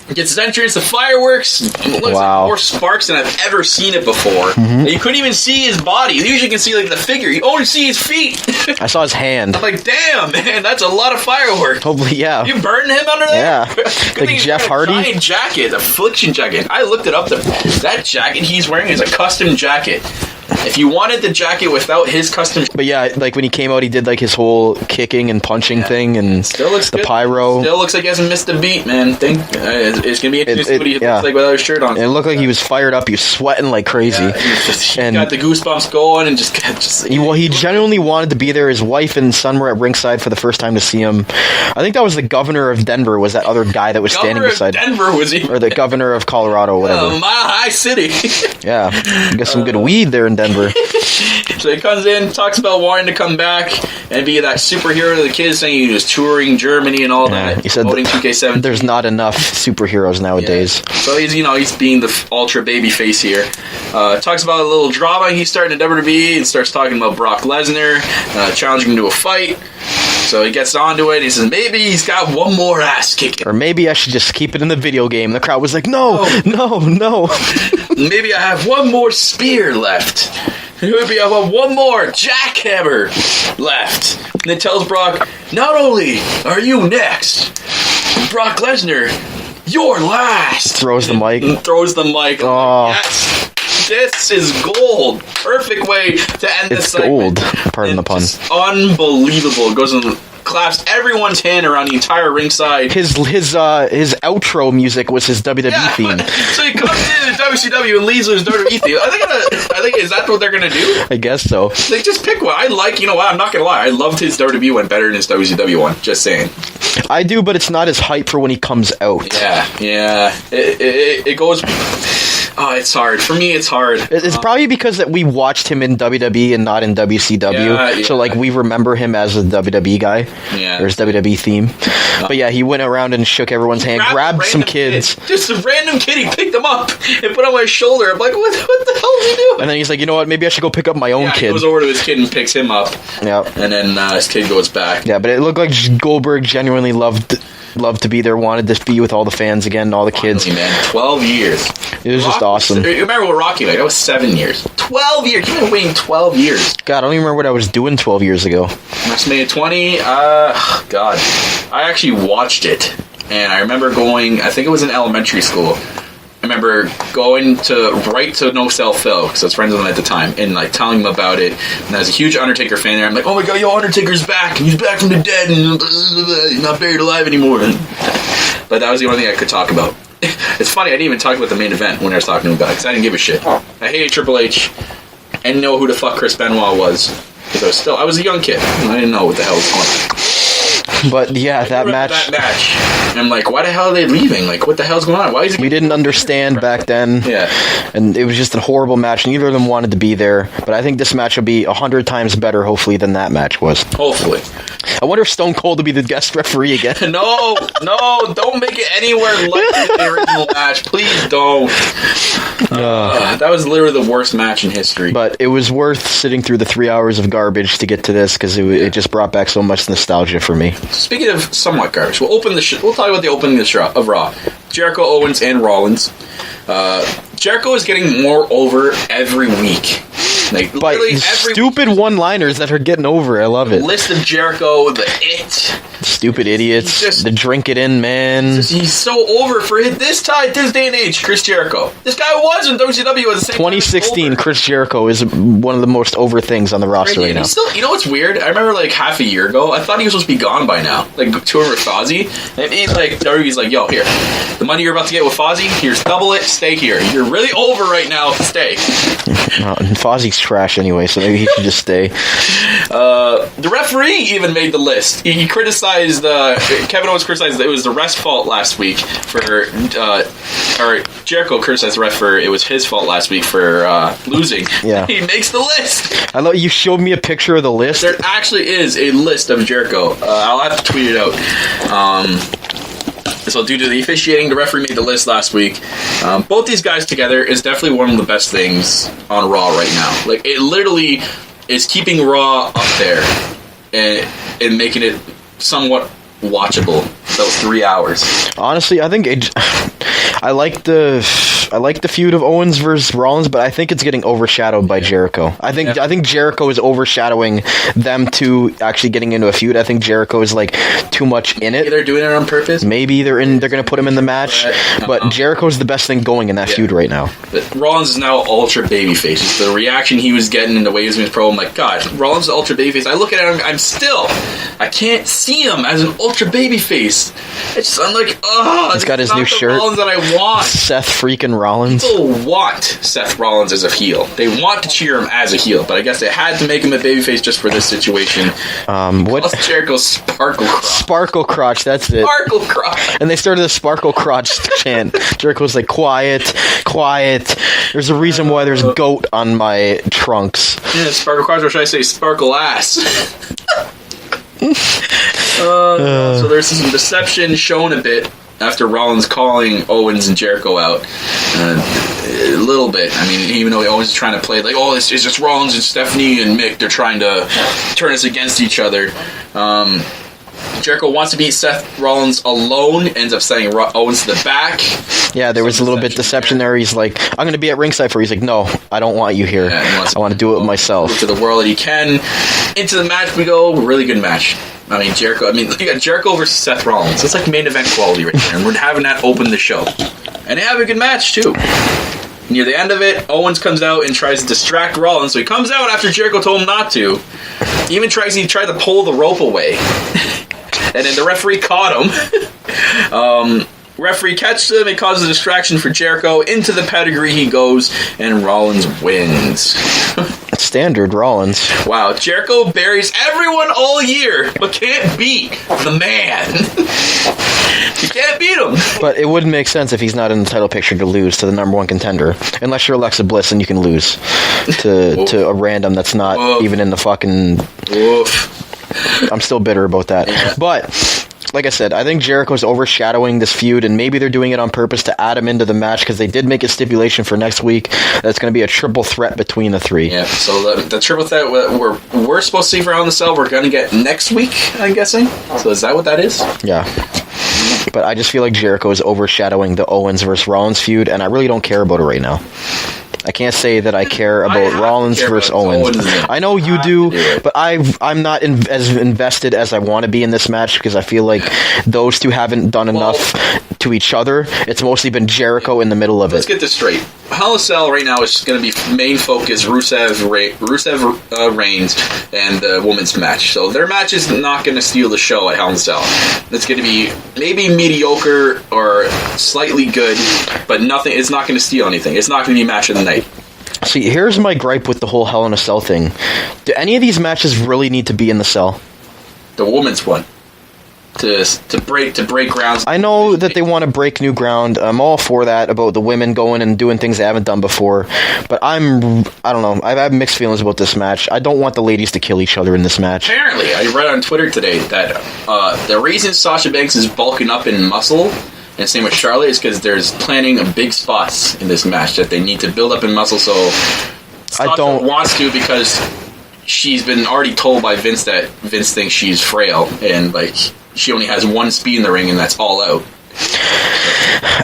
Gets his entrance, the fireworks. It looks like more sparks than I've ever seen it before. Mm-hmm. You couldn't even see his body. You usually can see like the figure. You only see his feet. I saw his hand. I'm like, damn, man, that's a lot of fireworks. Hopefully, yeah. You burned him under there? Yeah. Like Jeff Hardy? A giant jacket, affliction jacket. I looked it up. That jacket he's wearing is a custom jacket. If you wanted the jacket without his custom... But yeah, like when he came out, he did like his whole kicking and punching thing, and still looks the good. He still looks like he hasn't missed a beat, man. It's going to be interesting what he looks like without his shirt on. And it looked like he was fired up. He was sweating like crazy. Yeah, he got the goosebumps going and just he genuinely wanted to be there. His wife and son were at ringside for the first time to see him. I think that was the governor of Denver, was that other guy that was standing beside him. Denver, was he? Or the governor of Colorado, whatever. Mile High City. Yeah. Got some good weed there in Denver. So he comes in, talks about wanting to come back and be that superhero to the kids, saying he was touring Germany and all that. He said there's not enough superheroes nowadays. Yeah. So he's being the ultra baby face here. Talks about a little drama he's starting in WWE and starts talking about Brock Lesnar, challenging him to a fight. So he gets onto it. He says maybe he's got one more ass kicking. Or maybe I should just keep it in the video game. The crowd was like, no. Maybe I have one more spear left. Maybe I have one more jackhammer left. And then tells Brock, not only are you next, Brock Lesnar, you're last. Throws the mic. Oh. Yes. This is gold. Perfect way to end this segment. It's gold. Pardon the pun. Unbelievable. It goes and claps everyone's hand around the entire ringside. His outro music was his WWE theme. So he comes into WCW and leaves with his WWE theme. I think is that what they're gonna do? I guess so. Like, just pick one. You know what? I'm not gonna lie. I loved his WWE one better than his WCW one. Just saying. I do, but it's not as hype for when he comes out. Yeah. It goes. Oh, it's hard. For me, it's hard. It's probably because that we watched him in WWE and not in WCW. Yeah. So, like, we remember him as a WWE guy. Yeah. Or his WWE theme. But yeah, he went around and shook everyone's hand, grabbed some kids. Just a random kid, he picked them up and put on my shoulder. I'm like, what the hell is he doing? And then he's like, you know what, maybe I should go pick up my own kid. He goes over to his kid and picks him up. Yeah. And then his kid goes back. Yeah, but it looked like Goldberg genuinely loved to be there, wanted to be with all the fans again, all the kids. Finally, man, 12 years. It was just awesome. You remember what Rocky made? That was 7 years. 12 years. You've been waiting 12 years. God, I don't even remember what I was doing 12 years ago. WrestleMania 20. God. I actually watched it. And I remember going, I think it was in elementary school. I remember going right to No Cell Phil, because I was friends with him at the time, and like telling him about it. And I was a huge Undertaker fan there. I'm like, oh my god, Undertaker's back, and he's back from the dead, and he's not buried alive anymore. But that was the only thing I could talk about. It's funny, I didn't even talk about the main event when I was talking about it, because I didn't give a shit. I hated Triple H. I didn't know who the fuck Chris Benoit was, because I was a young kid. I didn't know what the hell was going on. But yeah, that match. And I'm like, why the hell are they leaving? Like, what the hell's going on? Why is it? We didn't understand back then. Yeah. And it was just a horrible match. Neither of them wanted to be there. But I think this match will be 100 times better, hopefully, than that match was. Hopefully. I wonder if Stone Cold will be the guest referee again. No, don't make it anywhere like the original match. Please don't. That was literally the worst match in history. But it was worth sitting through the 3 hours of garbage to get to this, because it just brought back so much nostalgia for me. Speaking of somewhat garbage, we'll talk about the opening of Raw. Jericho, Owens, and Rollins. Jericho is getting more over every week. Like, but stupid one-liners that are getting over. I love it. List of Jericho, the It. stupid idiots. The drink it in, man. He's so over for this day and age. Chris Jericho. This guy was in WCW at the same 2016, time. Chris Jericho is one of the most over things on the roster right now. Still, you know what's weird? I remember like half a year ago, I thought he was supposed to be gone by now. Like touring with Fozzy. And he's like, WWE's like, yo, here. The money you're about to get with Fozzy, here's double it, stay here. You're really over right now, stay. Fozzy's trash anyway, so maybe he should just stay. The referee even made the list. He criticized, Kevin Owens criticized that it was the ref's fault last week for, or Jericho criticized the ref for it was his fault last week for losing. Yeah. He makes the list. I love you showed me a picture of the list. There actually is a list of Jericho. I'll have to tweet it out. So due to the officiating, the referee made the list last week. Both these guys together is definitely one of the best things on Raw right now. Like, it literally is keeping Raw up there and making it somewhat watchable. Those 3 hours. Honestly, I think I like the feud of Owens versus Rollins, but I think it's getting overshadowed by Jericho. I think Jericho is overshadowing them two actually getting into a feud. I think Jericho is like too much in it. Maybe they're doing it on purpose. Maybe they're going to put him in the match, but Jericho's the best thing going in that feud right now. But Rollins is now ultra babyface. The reaction he was getting and the way he was being pro, I'm like, God, Rollins is ultra babyface. I look at him, I can't see him as an ultra babyface. I'm like, he's got his new shirt. Rollins that I want. Seth freaking Rollins. People want Seth Rollins as a heel. They want to cheer him as a heel, but I guess they had to make him a babyface just for this situation. What? Jericho Sparkle Crotch. Sparkle Crotch, that's it. Sparkle Crotch. And they started the Sparkle Crotch chant. Jericho's like, quiet. There's a reason why there's goat on my trunks. Yeah, Sparkle Crotch, or should I say Sparkle Ass? So there's some deception shown a bit after Rollins calling Owens and Jericho out. A little bit. I mean, even though Owens is trying to play like, it's just Rollins and Stephanie and Mick, they're trying to turn us against each other. Jericho wants to beat Seth Rollins alone, ends up sending Owens to the back. Yeah, there was a little bit deception there. He's like, I'm going to be at ringside for you. He's like, no, I don't want you here. I want to do it myself. To the world that he can. Into the match we go. Really good match. I mean, you got Jericho versus Seth Rollins. It's like main event quality right there. And we're having that open the show. And they have a good match, too. Near the end of it, Owens comes out and tries to distract Rollins. So he comes out after Jericho told him not to. He tried to pull the rope away. And then the referee caught him. Referee catches him. It causes a distraction for Jericho. Into the pedigree he goes, and Rollins wins. Standard Rollins. Wow, Jericho buries everyone all year, but can't beat the man. You can't beat him. But it wouldn't make sense if he's not in the title picture to lose to the number one contender. Unless you're Alexa Bliss, and you can lose to a random that's not even in the fucking... I'm still bitter about that. Yeah. But, like I said, I think Jericho's overshadowing this feud, and maybe they're doing it on purpose to add him into the match, because they did make a stipulation for next week that it's going to be a triple threat between the three. Yeah, so the triple threat we're supposed to see for Hell in a Cell, we're going to get next week, I'm guessing? So is that what that is? Yeah. But I just feel like Jericho is overshadowing the Owens versus Rollins feud, and I really don't care about it right now. I can't say that I care about Rollins versus Owens. I know you do, but I'm not as invested as I want to be in this match, because I feel like those two haven't done enough to each other. It's mostly been Jericho in the middle of it. Let's get this straight. Hell in a Cell right now is going to be main focus Rusev Reigns and the women's match. So their match is not going to steal the show at Hell in a Cell. It's going to be maybe mediocre or slightly good, but nothing. It's not going to steal anything. It's not going to be match of the night. See, here's my gripe with the whole Hell in a Cell thing. Do any of these matches really need to be in the cell? The women's one. To break grounds. I know that they want to break new ground. I'm all for that, about the women going and doing things they haven't done before. But I don't know. I have mixed feelings about this match. I don't want the ladies to kill each other in this match. Apparently, I read on Twitter today that the reason Sasha Banks is bulking up in muscle, and same with Charlotte, is because there's planning of big spots in this match that they need to build up in muscle. So Sasha wants to, because she's been already told by Vince that Vince thinks she's frail and like she only has one speed in the ring, and that's all out.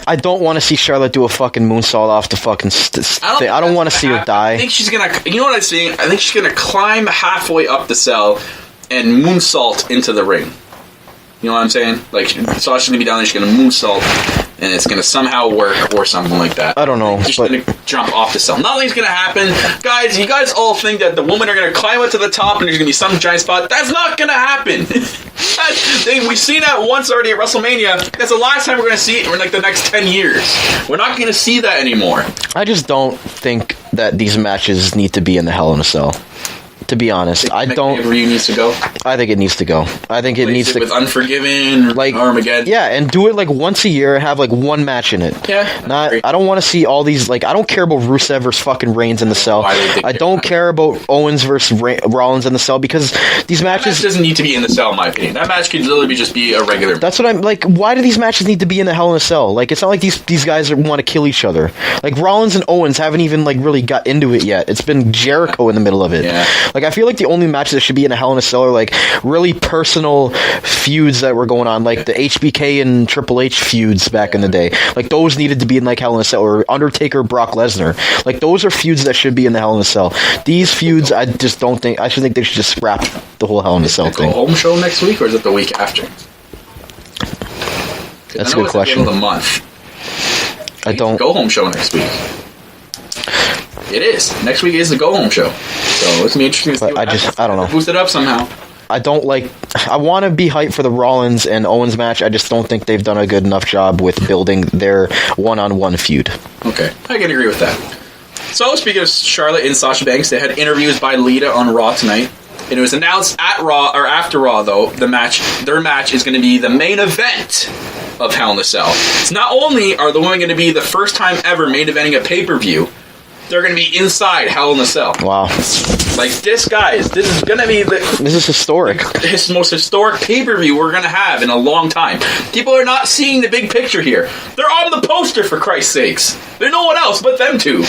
I don't want to see Charlotte do a fucking moonsault off the fucking thing. I don't want to see her die. I think she's gonna. You know what I'm saying? I think she's gonna climb halfway up the cell and moonsault into the ring. You know what I'm saying? Like, Sasha's gonna be down there, she's gonna moonsault, and it's gonna somehow work or something like that. I don't know. She's gonna jump off the cell. Nothing's gonna happen. Guys, you guys all think that the women are gonna climb up to the top and there's gonna be some giant spot. That's not gonna happen. We've seen that once already at WrestleMania. That's the last time we're gonna see it in like the next 10 years. We're not gonna see that anymore. I just don't think that these matches need to be in the Hell in a Cell. To be honest, I don't. Pay-per-view needs to go. I think it needs to go. I think it needs to with Unforgiven, like Armageddon. Yeah, and do it like once a year. Have like one match in it. Yeah, I don't want to see all these. Like, I don't care about Rusev versus fucking Reigns in the cell. I don't care about Owens versus Rollins in the cell because these matches that match doesn't need to be in the cell. In my opinion, that match could literally just be a regular. That's what I'm like. Why do these matches need to be in the Hell in a Cell? Like, it's not like these guys want to kill each other. Like, Rollins and Owens haven't even like really got into it yet. It's been Jericho in the middle of it. Yeah. Like, I feel like the only matches that should be in a Hell in a Cell are like really personal feuds that were going on, like the HBK and Triple H feuds back in the day. Like, those needed to be in like Hell in a Cell, or Undertaker, Brock Lesnar. Like, those are feuds that should be in the Hell in a Cell. These feuds, I just don't think. I should think they should just scrap the whole Hell in a Cell thing. Is it the home show next week, or is it the week after? That's a good question. At the end of the month. I don't. Go home show next week. It is. Next week is the go home show. So it's gonna be interesting to see what happens. I don't know. Boost it up somehow. I don't like. I want to be hyped for the Rollins and Owens match. I just don't think they've done a good enough job with building their one-on-one feud. Okay, I can agree with that. So speaking of Charlotte and Sasha Banks, they had interviews by Lita on Raw tonight, and it was announced at Raw or after Raw though their match is going to be the main event of Hell in a Cell. It's not only are the women going to be the first time ever main eventing a pay-per-view, they're going to be inside Hell in a Cell. Wow. Like, this, guys, this is going to be this is historic. His most historic pay-per-view we're going to have in a long time. People are not seeing the big picture here. They're on the poster, for Christ's sakes. There's no one else but them two.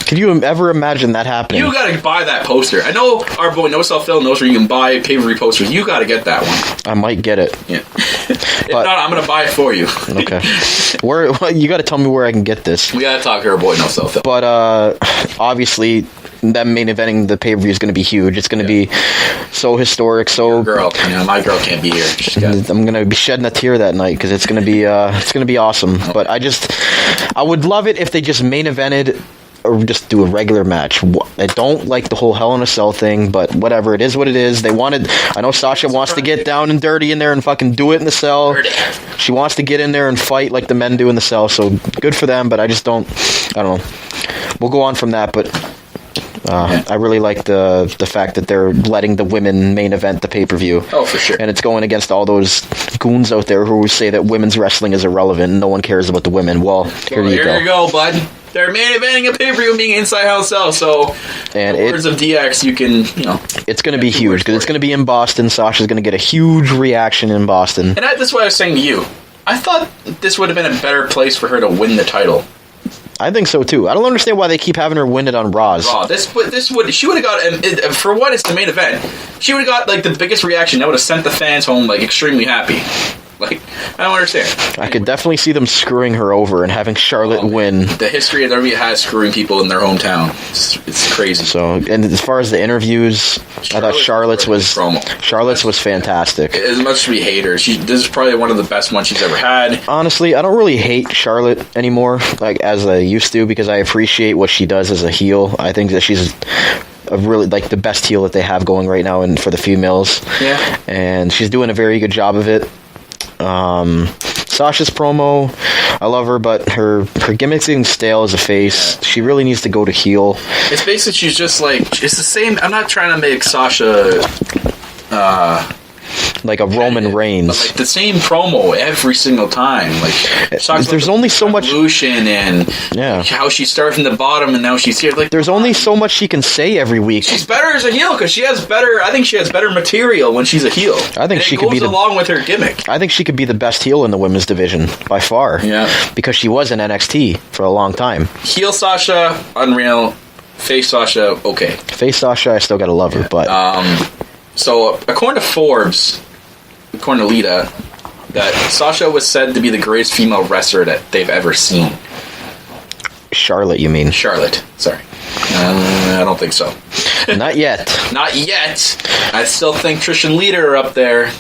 Could you ever imagine that happening? You got to buy that poster. I know our boy No Self Phil knows where you can buy pay-per-view posters. You got to get that one. I might get it. Yeah. If not, I'm going to buy it for you. Okay. You got to tell me where I can get this. We got to talk to our boy No Self Phil. But obviously, them main eventing the pay-per-view is going to be huge. It's going to be so historic. So my girl can't be here. I'm going to be shedding a tear that night because it's going to be awesome. Okay. But I would love it if they just main evented or just do a regular match. I don't like the whole Hell in a Cell thing, but whatever. It is what it is. I know Sasha wants to get down and dirty in there and fucking do it in the cell. She wants to get in there and fight like the men do in the cell, so good for them, but I don't know. We'll go on from that, but I really like the fact that they're letting the women main event the pay-per-view. Oh, for sure. And it's going against all those goons out there who say that women's wrestling is irrelevant and no one cares about the women. Well, here you go, bud. They're main eventing a pay-per-view being inside Hell in a Cell, so in the words of DX, you can, it's going to be huge, because it's going to be in Boston. Sasha's going to get a huge reaction in Boston. And that's what I was saying to you. I thought this would have been a better place for her to win the title. I think so too. I don't understand why they keep having her win it on Raws. She would have got, for what it's the main event, she would have got like the biggest reaction. That would have sent the fans home like extremely happy. Like, I don't understand. I could definitely see them screwing her over and having Charlotte win. The history of WWE has screwing people in their hometown. It's crazy. So, and as far as the interviews, I thought Charlotte's was fantastic. As much as we hate her, this is probably one of the best ones she's ever had. Honestly, I don't really hate Charlotte anymore, like as I used to, because I appreciate what she does as a heel. I think that she's a really like the best heel that they have going right now, and for the females. Yeah. And she's doing a very good job of it. Sasha's promo, I love her, but her gimmick's getting stale as a face. She really needs to go to heel. It's basically she's just like, it's the same. I'm not trying to make Sasha like a Roman Reigns, but like the same promo every single time. Like, there's only so much evolution and how she started from the bottom and now she's here. Like, there's only so much she can say every week. She's better as a heel because she has better. I think she has better material when she's a heel. I think she could be along with her gimmick. I think she could be the best heel in the women's division by far. Yeah, because she was in NXT for a long time. Heel Sasha, unreal. Face Sasha, okay. Face Sasha, I still gotta love her, but so according to Forbes. According to Lita, that Sasha was said to be the greatest female wrestler that they've ever seen. Charlotte, you mean? Charlotte, sorry. I don't think so. Not yet. Not yet. I still think Trish and Lita are up there.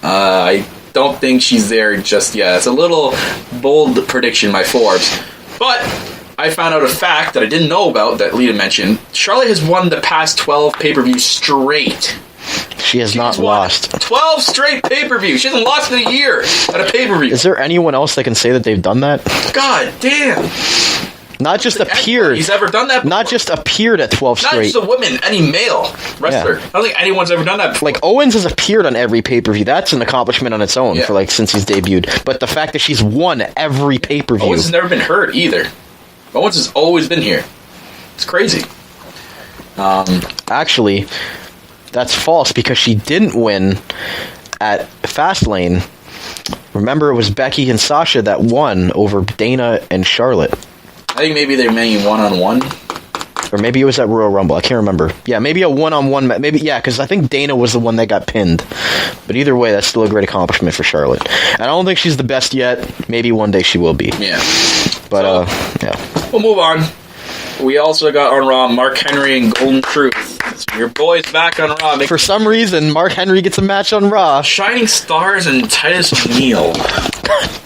I don't think she's there just yet. It's a little bold prediction by Forbes. But I found out a fact that I didn't know about that Lita mentioned. Charlotte has won the past 12 pay-per-views straight. She has not lost. 12 straight pay-per-views. She hasn't lost in a year at a pay-per-view. Is there anyone else that can say that they've done that? God damn. Not just appeared. He's ever done that before. Not just appeared at 12 Not straight. just a woman, any male wrestler. Yeah. I don't think anyone's ever done that before. Like, Owens has appeared on every pay-per-view. That's an accomplishment on its own for, like, since he's debuted. But the fact that she's won every pay-per-view. Owens has never been hurt either. Owens has always been here. It's crazy. Actually, that's false because she didn't win at Fastlane. Remember, it was Becky and Sasha that won over Dana and Charlotte. I think maybe they're making one-on-one. Or maybe it was at Royal Rumble. I can't remember. Yeah, maybe a one-on-one. Maybe, yeah, because I think Dana was the one that got pinned. But either way, that's still a great accomplishment for Charlotte. And I don't think she's the best yet. Maybe one day she will be. Yeah. But, yeah. We'll move on. We also got on Raw Mark Henry and Golden Truth. So your boys back on Raw. For some reason, Mark Henry gets a match on Raw. Shining Stars and Titus O'Neil.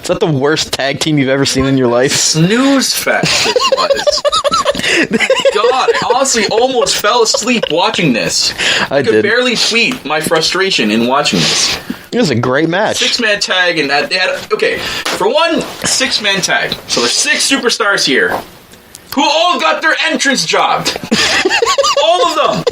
Is that the worst tag team you've ever seen in your life? Snooze fest it was. God, I honestly almost fell asleep watching this. I could barely tweet my frustration in watching this. It was a great match. 6-man tag, and they had... Okay, for one, 6-man tag. So there's 6 superstars here who all got their entrance jobbed. All of them.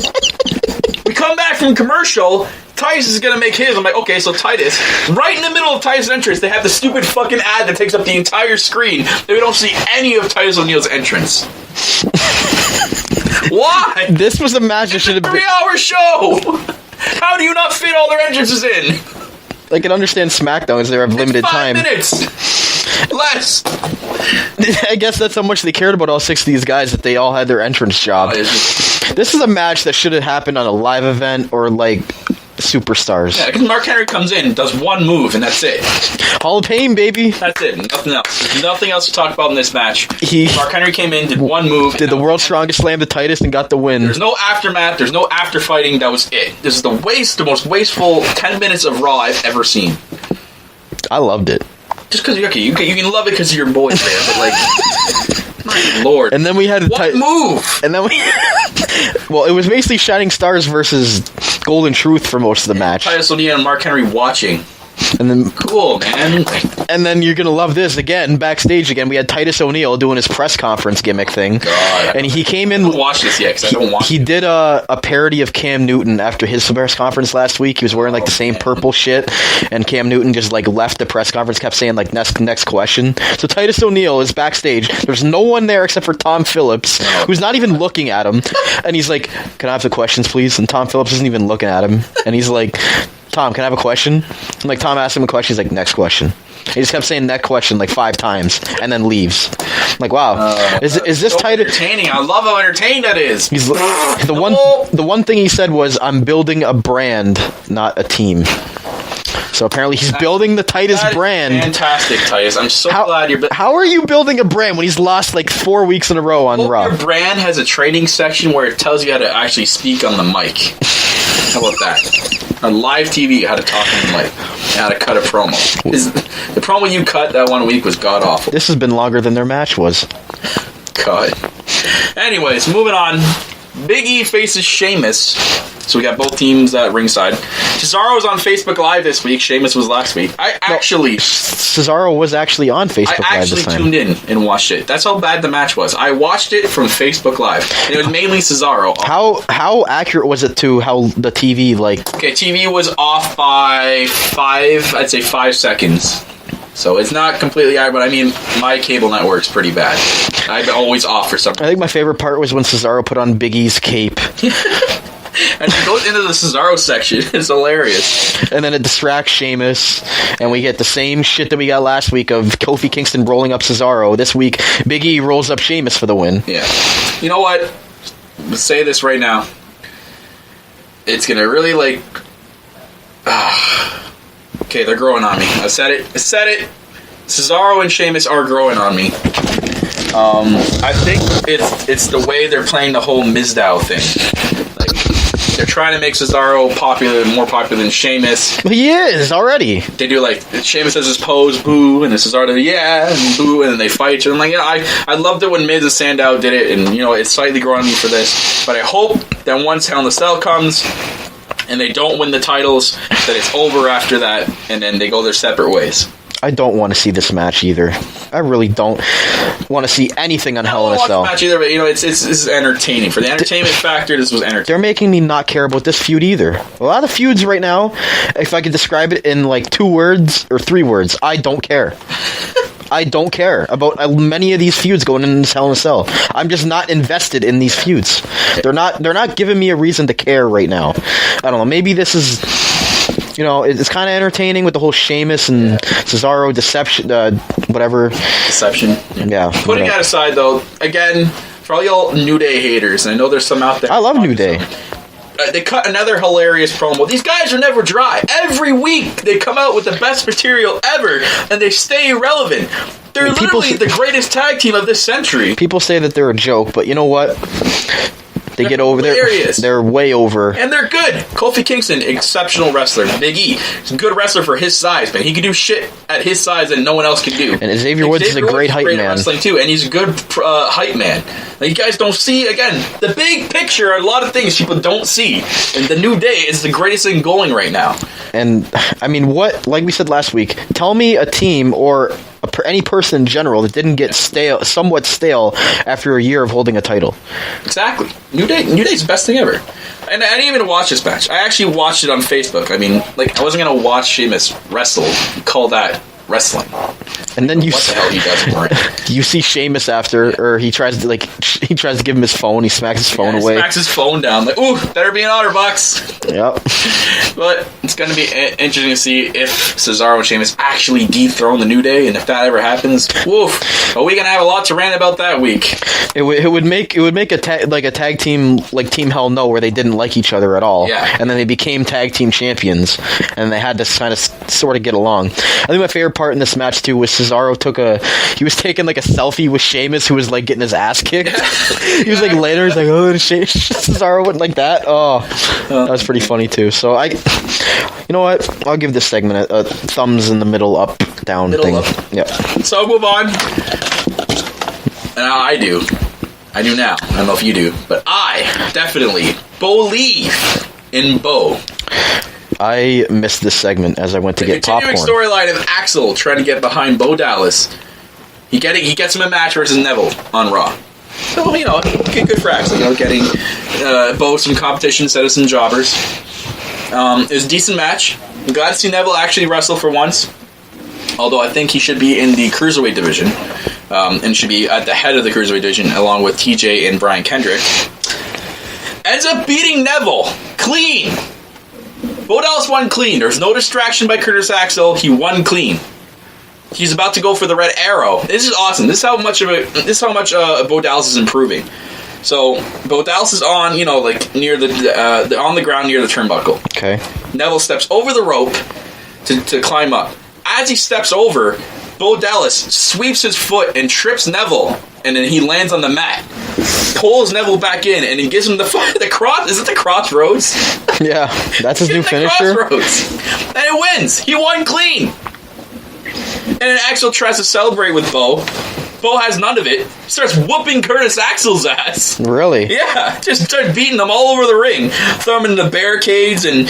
We come back from commercial... Titus is gonna make his. I'm like, okay, so Titus, right in the middle of Titus' entrance, they have the stupid fucking ad that takes up the entire screen. And we don't see any of Titus O'Neil's entrance. Why? This was a match that should have been a 3-hour show. How do you not fit all their entrances in? I can understand Smackdown as they have limited time. 5 minutes. Less. I guess that's how much they cared about all 6 of these guys that they all had their entrance job. This is a match that should have happened on a live event or like Superstars. Yeah, because Mark Henry comes in, does one move, and that's it. Hall of Fame, baby. That's it. Nothing else. There's nothing else to talk about in this match. Mark Henry came in, did one move. Did the World's Strongest Slam to Titus and got the win. There's no aftermath. There's no after fighting. That was it. This is the most wasteful 10 minutes of Raw I've ever seen. I loved it. Just because you can love it because your boy's there, but like, my lord. And then we had what move? And then we, well, it was basically Shining Stars versus Golden Truth for most of the match. Titus O'Neil and Mark Henry watching. And then cool, man. And then you're gonna love this again. Backstage again, we had Titus O'Neil doing his press conference gimmick thing. God, and he came in. I haven't watched this yet because I don't watch. He did a parody of Cam Newton after his press conference last week. He was wearing like the same purple shit, and Cam Newton just like left the press conference, kept saying like next question. So Titus O'Neil is backstage. There's no one there except for Tom Phillips, who's not even looking at him, and he's like, "Can I have the questions, please?" And Tom Phillips isn't even looking at him, and he's like, "Tom, can I have a question?" And like Tom asked him a question, he's like, "Next question." He just kept saying that question like 5 times and then leaves. I'm like, wow, is this so Titus? Entertaining. I love how entertaining that is. He's the one thing he said was, "I'm building a brand, not a team." So apparently he's building the Titus brand. Fantastic, Titus. I'm so glad you're. How are you building a brand when he's lost like 4 weeks in a row on Raw? Your brand has a training section where it tells you how to actually speak on the mic. How about that? On live TV, how to talk on the mic, how to cut a promo. The promo you cut that one week was god awful. This has been longer than their match was. God. Anyways, moving on. Big E faces Sheamus. So we got both teams at ringside. Cesaro was on Facebook Live this week. Sheamus was last week. Cesaro was actually on Facebook Live this time. I actually tuned in and watched it. That's how bad the match was. I watched it from Facebook Live. And it was mainly Cesaro. How accurate was it to how the TV, like... Okay, TV was off by 5 seconds. So it's not completely accurate, but I mean, my cable network's pretty bad. I'm always off for something. I think my favorite part was when Cesaro put on Big E's cape. And it goes into the Cesaro section. It's hilarious. And then it distracts Sheamus, and we get the same shit that we got last week of Kofi Kingston rolling up Cesaro. This week, Big E rolls up Sheamus for the win. Yeah. You know what? Let's say this right now. It's gonna really, like... Okay, they're growing on me. I said it. Cesaro and Sheamus are growing on me. I think it's the way they're playing the whole Mizdow thing. Like, they're trying to make Cesaro more popular than Sheamus. He is already. They do like Sheamus does his pose, boo, and then Cesaro, yeah, and boo, and then they fight each other. I'm like, I loved it when Miz and Sandow did it, and it's slightly growing on me for this. But I hope that once Hell in a Cell comes and they don't win the titles, that it's over after that, and then they go their separate ways. I don't want to see this match either. I really don't want to see anything on Hell in a Cell. I don't want the match either, but this is entertaining. For the entertainment factor, this was entertaining. They're making me not care about this feud either. A lot of feuds right now, if I could describe it in like 2 words or 3 words, I don't care. I don't care about many of these feuds going into Hell in a Cell. I'm just not invested in these feuds. They're not giving me a reason to care right now. I don't know. Maybe this is... it's kind of entertaining with the whole Sheamus and Cesaro deception, whatever. Deception. Yeah. Putting that aside, though, again, for all y'all New Day haters, and I know there's some out there. I love New Day. They cut another hilarious promo. These guys are never dry. Every week, they come out with the best material ever, and they stay irrelevant. They're literally the greatest tag team of this century. People say that they're a joke, but you know what? They get over there. They're way over. And they're good. Kofi Kingston, exceptional wrestler. Big E, he's a good wrestler for his size, man. He can do shit at his size that no one else can do. And Xavier Woods is a great hype man. Wrestling too, and he's a good hype man. Like, you guys don't see, again, the big picture, a lot of things people don't see. And the New Day is the greatest thing going right now. And, I mean, like we said last week, tell me a team or any person in general that didn't get somewhat stale after a year of holding a title. Exactly. New Day's the best thing ever. And I didn't even watch this match. I actually watched it on Facebook. I mean, I wasn't going to watch Sheamus wrestle. Call that wrestling. And then what the hell he does for it. You see Sheamus after, or he tries to give him his phone. He smacks his phone away. Smacks his phone down. Like, ooh, better be an $100. Yep. But it's going to be interesting to see if Cesaro and Sheamus actually dethrone the New Day, and if that ever happens, woof. Are we going to have a lot to rant about that week? It would make a tag team like Team Hell No, where they didn't like each other at all. Yeah. And then they became tag team champions, and they had to kind of sort of get along. I think my favorite part in this match too was Cesaro he was taking like a selfie with Sheamus, who was like getting his ass kicked. He was like later, he's like, oh, Cesaro went like that. Oh, that was pretty funny too. So you know what? I'll give this segment a thumbs in the middle, up, down thing. Up. Yeah. So move on. Now I do now. I don't know if you do, but I definitely believe in Bo. I missed this segment as I went to get popcorn. The continuing storyline of Axel trying to get behind Bo Dallas. He gets him a match versus Neville on Raw. So, good for Axel. Getting Bo some competition instead of some jobbers. It was a decent match. I'm glad to see Neville actually wrestle for once. Although I think he should be in the Cruiserweight division. And should be at the head of the Cruiserweight division along with TJ and Brian Kendrick. Ends up beating Neville. Clean. Bo Dallas won clean. There's no distraction by Curtis Axel. He won clean. He's about to go for the Red Arrow. This is awesome. This is how much Bo Dallas is improving. So Bo Dallas is on, near the on the ground near the turnbuckle. Okay. Neville steps over the rope to climb up. As he steps over, Bo Dallas sweeps his foot and trips Neville, and then he lands on the mat. Pulls Neville back in, and he gives him the cross. Is it the Crossroads? Yeah, that's his new finisher. Crossroads, and it wins. He won clean. And then Axel tries to celebrate with Bo. Bo has none of it. Starts whooping Curtis Axel's ass. Really? Yeah, just starts beating them all over the ring. Throw him into the barricades, and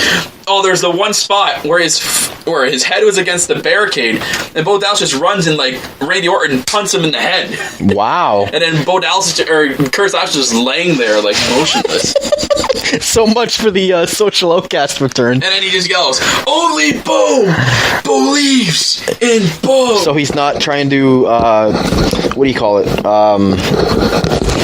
there's the one spot where his head was against the barricade, and Bo Dallas just runs and Randy Orton punts him in the head. Wow. And then Curtis Axel just laying there motionless. So much for the social outcast return. And then he just yells, "Only Bo believes in Bo." So he's not trying to what do you call it?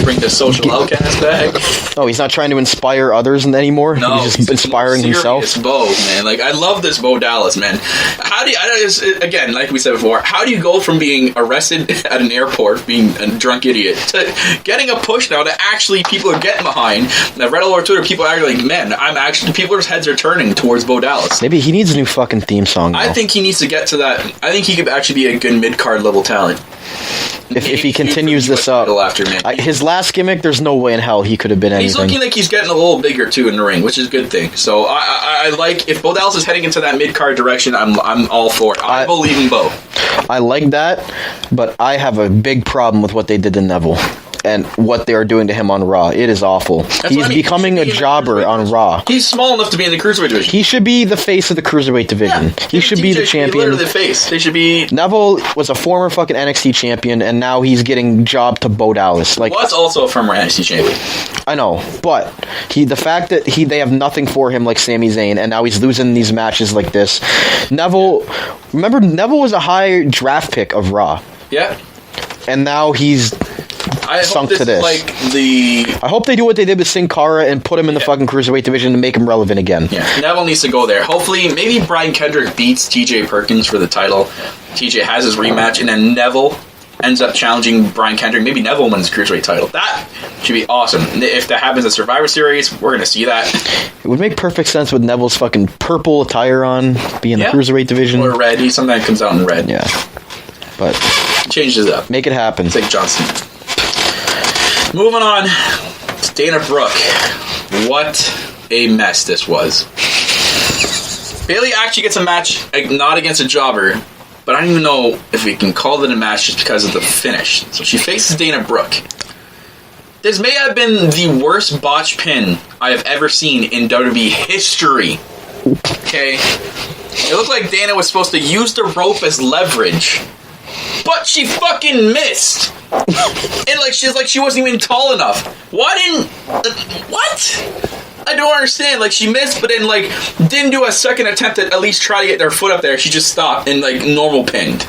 Bring the social outcast back. Oh, he's not trying to inspire others anymore. No, he's just inspiring himself. Bo, man, I love this Bo Dallas, man. Again, like we said before, how do you go from being arrested at an airport, being a drunk idiot, to getting a push now that actually people are getting behind? And I've read all over Twitter, people are like, man, people's heads are turning towards Bo Dallas. Maybe he needs a new fucking theme song. Though. I think he needs to get to that. I think he could actually be a good mid-card level talent. If he continues this up. His last gimmick, there's no way in hell he could have been anything. He's looking like he's getting a little bigger, too, in the ring, which is a good thing. So I like, if Bo Dallas is heading into that mid-card direction, I'm all for it. I believe in Bo. I like that, but I have a big problem with what they did to Neville. And what they are doing to him on Raw. It is awful. He's becoming a jobber on Raw. He's small enough to be in the Cruiserweight division. He should be the face of the Cruiserweight division. Yeah. He should be the champion. Literally the face. They should be... Neville was a former fucking NXT champion, and now he's getting jobbed to Bo Dallas. Like, was also a former NXT champion. I know, but the fact that they have nothing for him like Sami Zayn, and now he's losing these matches like this. Remember, Neville was a high draft pick of Raw. Yeah. And now he's... sunk to this. I hope they do what they did with Sin Cara and put him in the fucking Cruiserweight division and make him relevant again. Yeah, Neville needs to go there. Hopefully, maybe Brian Kendrick beats TJ Perkins for the title. TJ has his rematch, and then Neville ends up challenging Brian Kendrick. Maybe Neville wins the Cruiserweight title. That should be awesome. If that happens at Survivor Series, we're going to see that. It would make perfect sense with Neville's fucking purple attire on, being the Cruiserweight division. Or red. He sometimes comes out in red. Yeah. But... changes it up. Make it happen. It's like John Cena. Moving on to Dana Brooke. What a mess this was. Bayley actually gets a match, not against a jobber, but I don't even know if we can call it a match just because of the finish. So she faces Dana Brooke. This may have been the worst botch pin I have ever seen in WWE history. Okay? It looked like Dana was supposed to use the rope as leverage, but she fucking missed. And she wasn't even tall enough. What? I don't understand. She missed, but then didn't do a second attempt at least try to get their foot up there. She just stopped and normal pinned.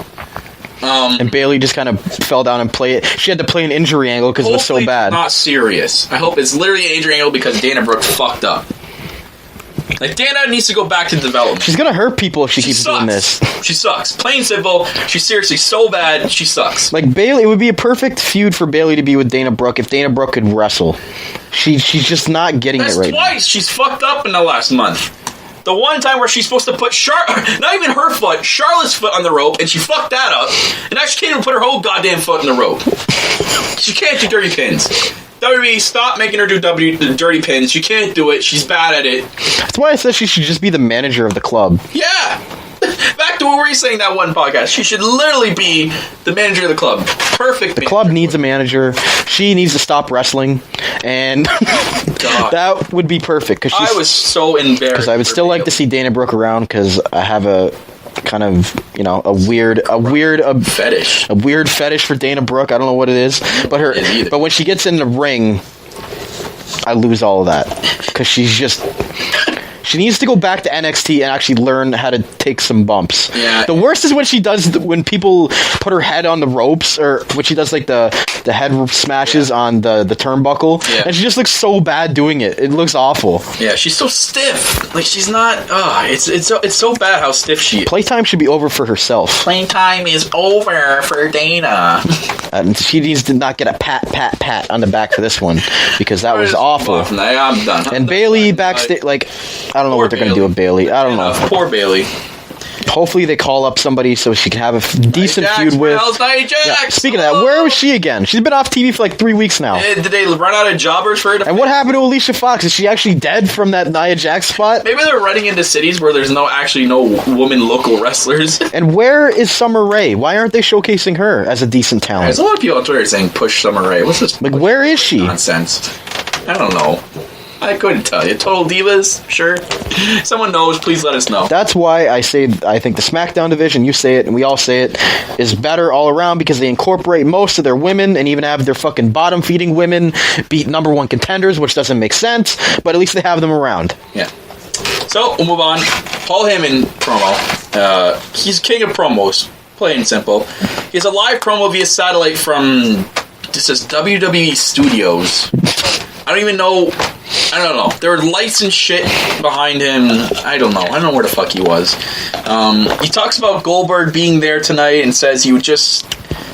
And Bayley just kind of fell down and played it. She had to play an injury angle because it was so bad. It's not serious. I hope it's literally an injury angle because Dana Brooke fucked up. Dana needs to go back to development. She's gonna hurt people if she keeps doing this. She sucks. Plain simple. She's seriously so bad. She sucks. Bayley, it would be a perfect feud for Bayley to be with Dana Brooke if Dana Brooke could wrestle. She's just not getting it right twice. Now. She's fucked up in the last month. The one time where she's supposed to put not even her foot, Charlotte's foot on the rope, and she fucked that up. And now she can't even put her whole goddamn foot in the rope. She can't do dirty pins. WWE, stop making her do dirty pins. She can't do it. She's bad at it. That's why I said she should just be the manager of the club. Yeah. Back to what we were saying that one podcast. She should literally be the manager of the club. Perfect. The club needs a manager. She needs to stop wrestling. And that would be perfect. I was so embarrassed. Because I would still like to see Dana Brooke around because I have a kind of, a weird fetish. A weird fetish for Dana Brooke. I don't know what it is. But when she gets in the ring, I lose all of that. Because she needs to go back to NXT and actually learn how to take some bumps. Yeah. The worst is when people put her head on the ropes, or when she does the head smashes on the turnbuckle, and she just looks so bad doing it. It looks awful. Yeah, she's so stiff. She's not. It's so bad how stiff she is. Playtime should be over for herself. Playtime is over for Dana. And she needs to not get a pat on the back for this one because that was awful. I'm done. And Bayley backstage, I don't know what they're going to do with Bayley. I don't know. Poor Bayley. Hopefully they call up somebody so she can have a decent feud with... Yeah, speaking of that, where was she again? She's been off TV for 3 weeks now. Did they run out of jobbers for her? And what happened to Alicia Fox? Is she actually dead from that Nia Jax spot? Maybe they're running into cities where there's no woman local wrestlers. And where is Summer Rae? Why aren't they showcasing her as a decent talent? There's a lot of people on Twitter saying push Summer Rae. What's this? Where is she? Nonsense. I don't know. I couldn't tell you. Total Divas? Sure. Someone knows, please let us know. That's why I think the Smackdown division, you say it and we all say it, is better all around because they incorporate most of their women and even have their fucking bottom-feeding women beat number one contenders, which doesn't make sense, but at least they have them around. Yeah. So, we'll move on. Paul Heyman promo. He's king of promos. Plain and simple. He has a live promo via satellite from, this is WWE Studios. I don't know. There were lights and shit behind him. I don't know where the fuck he was. He talks about Goldberg being there tonight and says he would just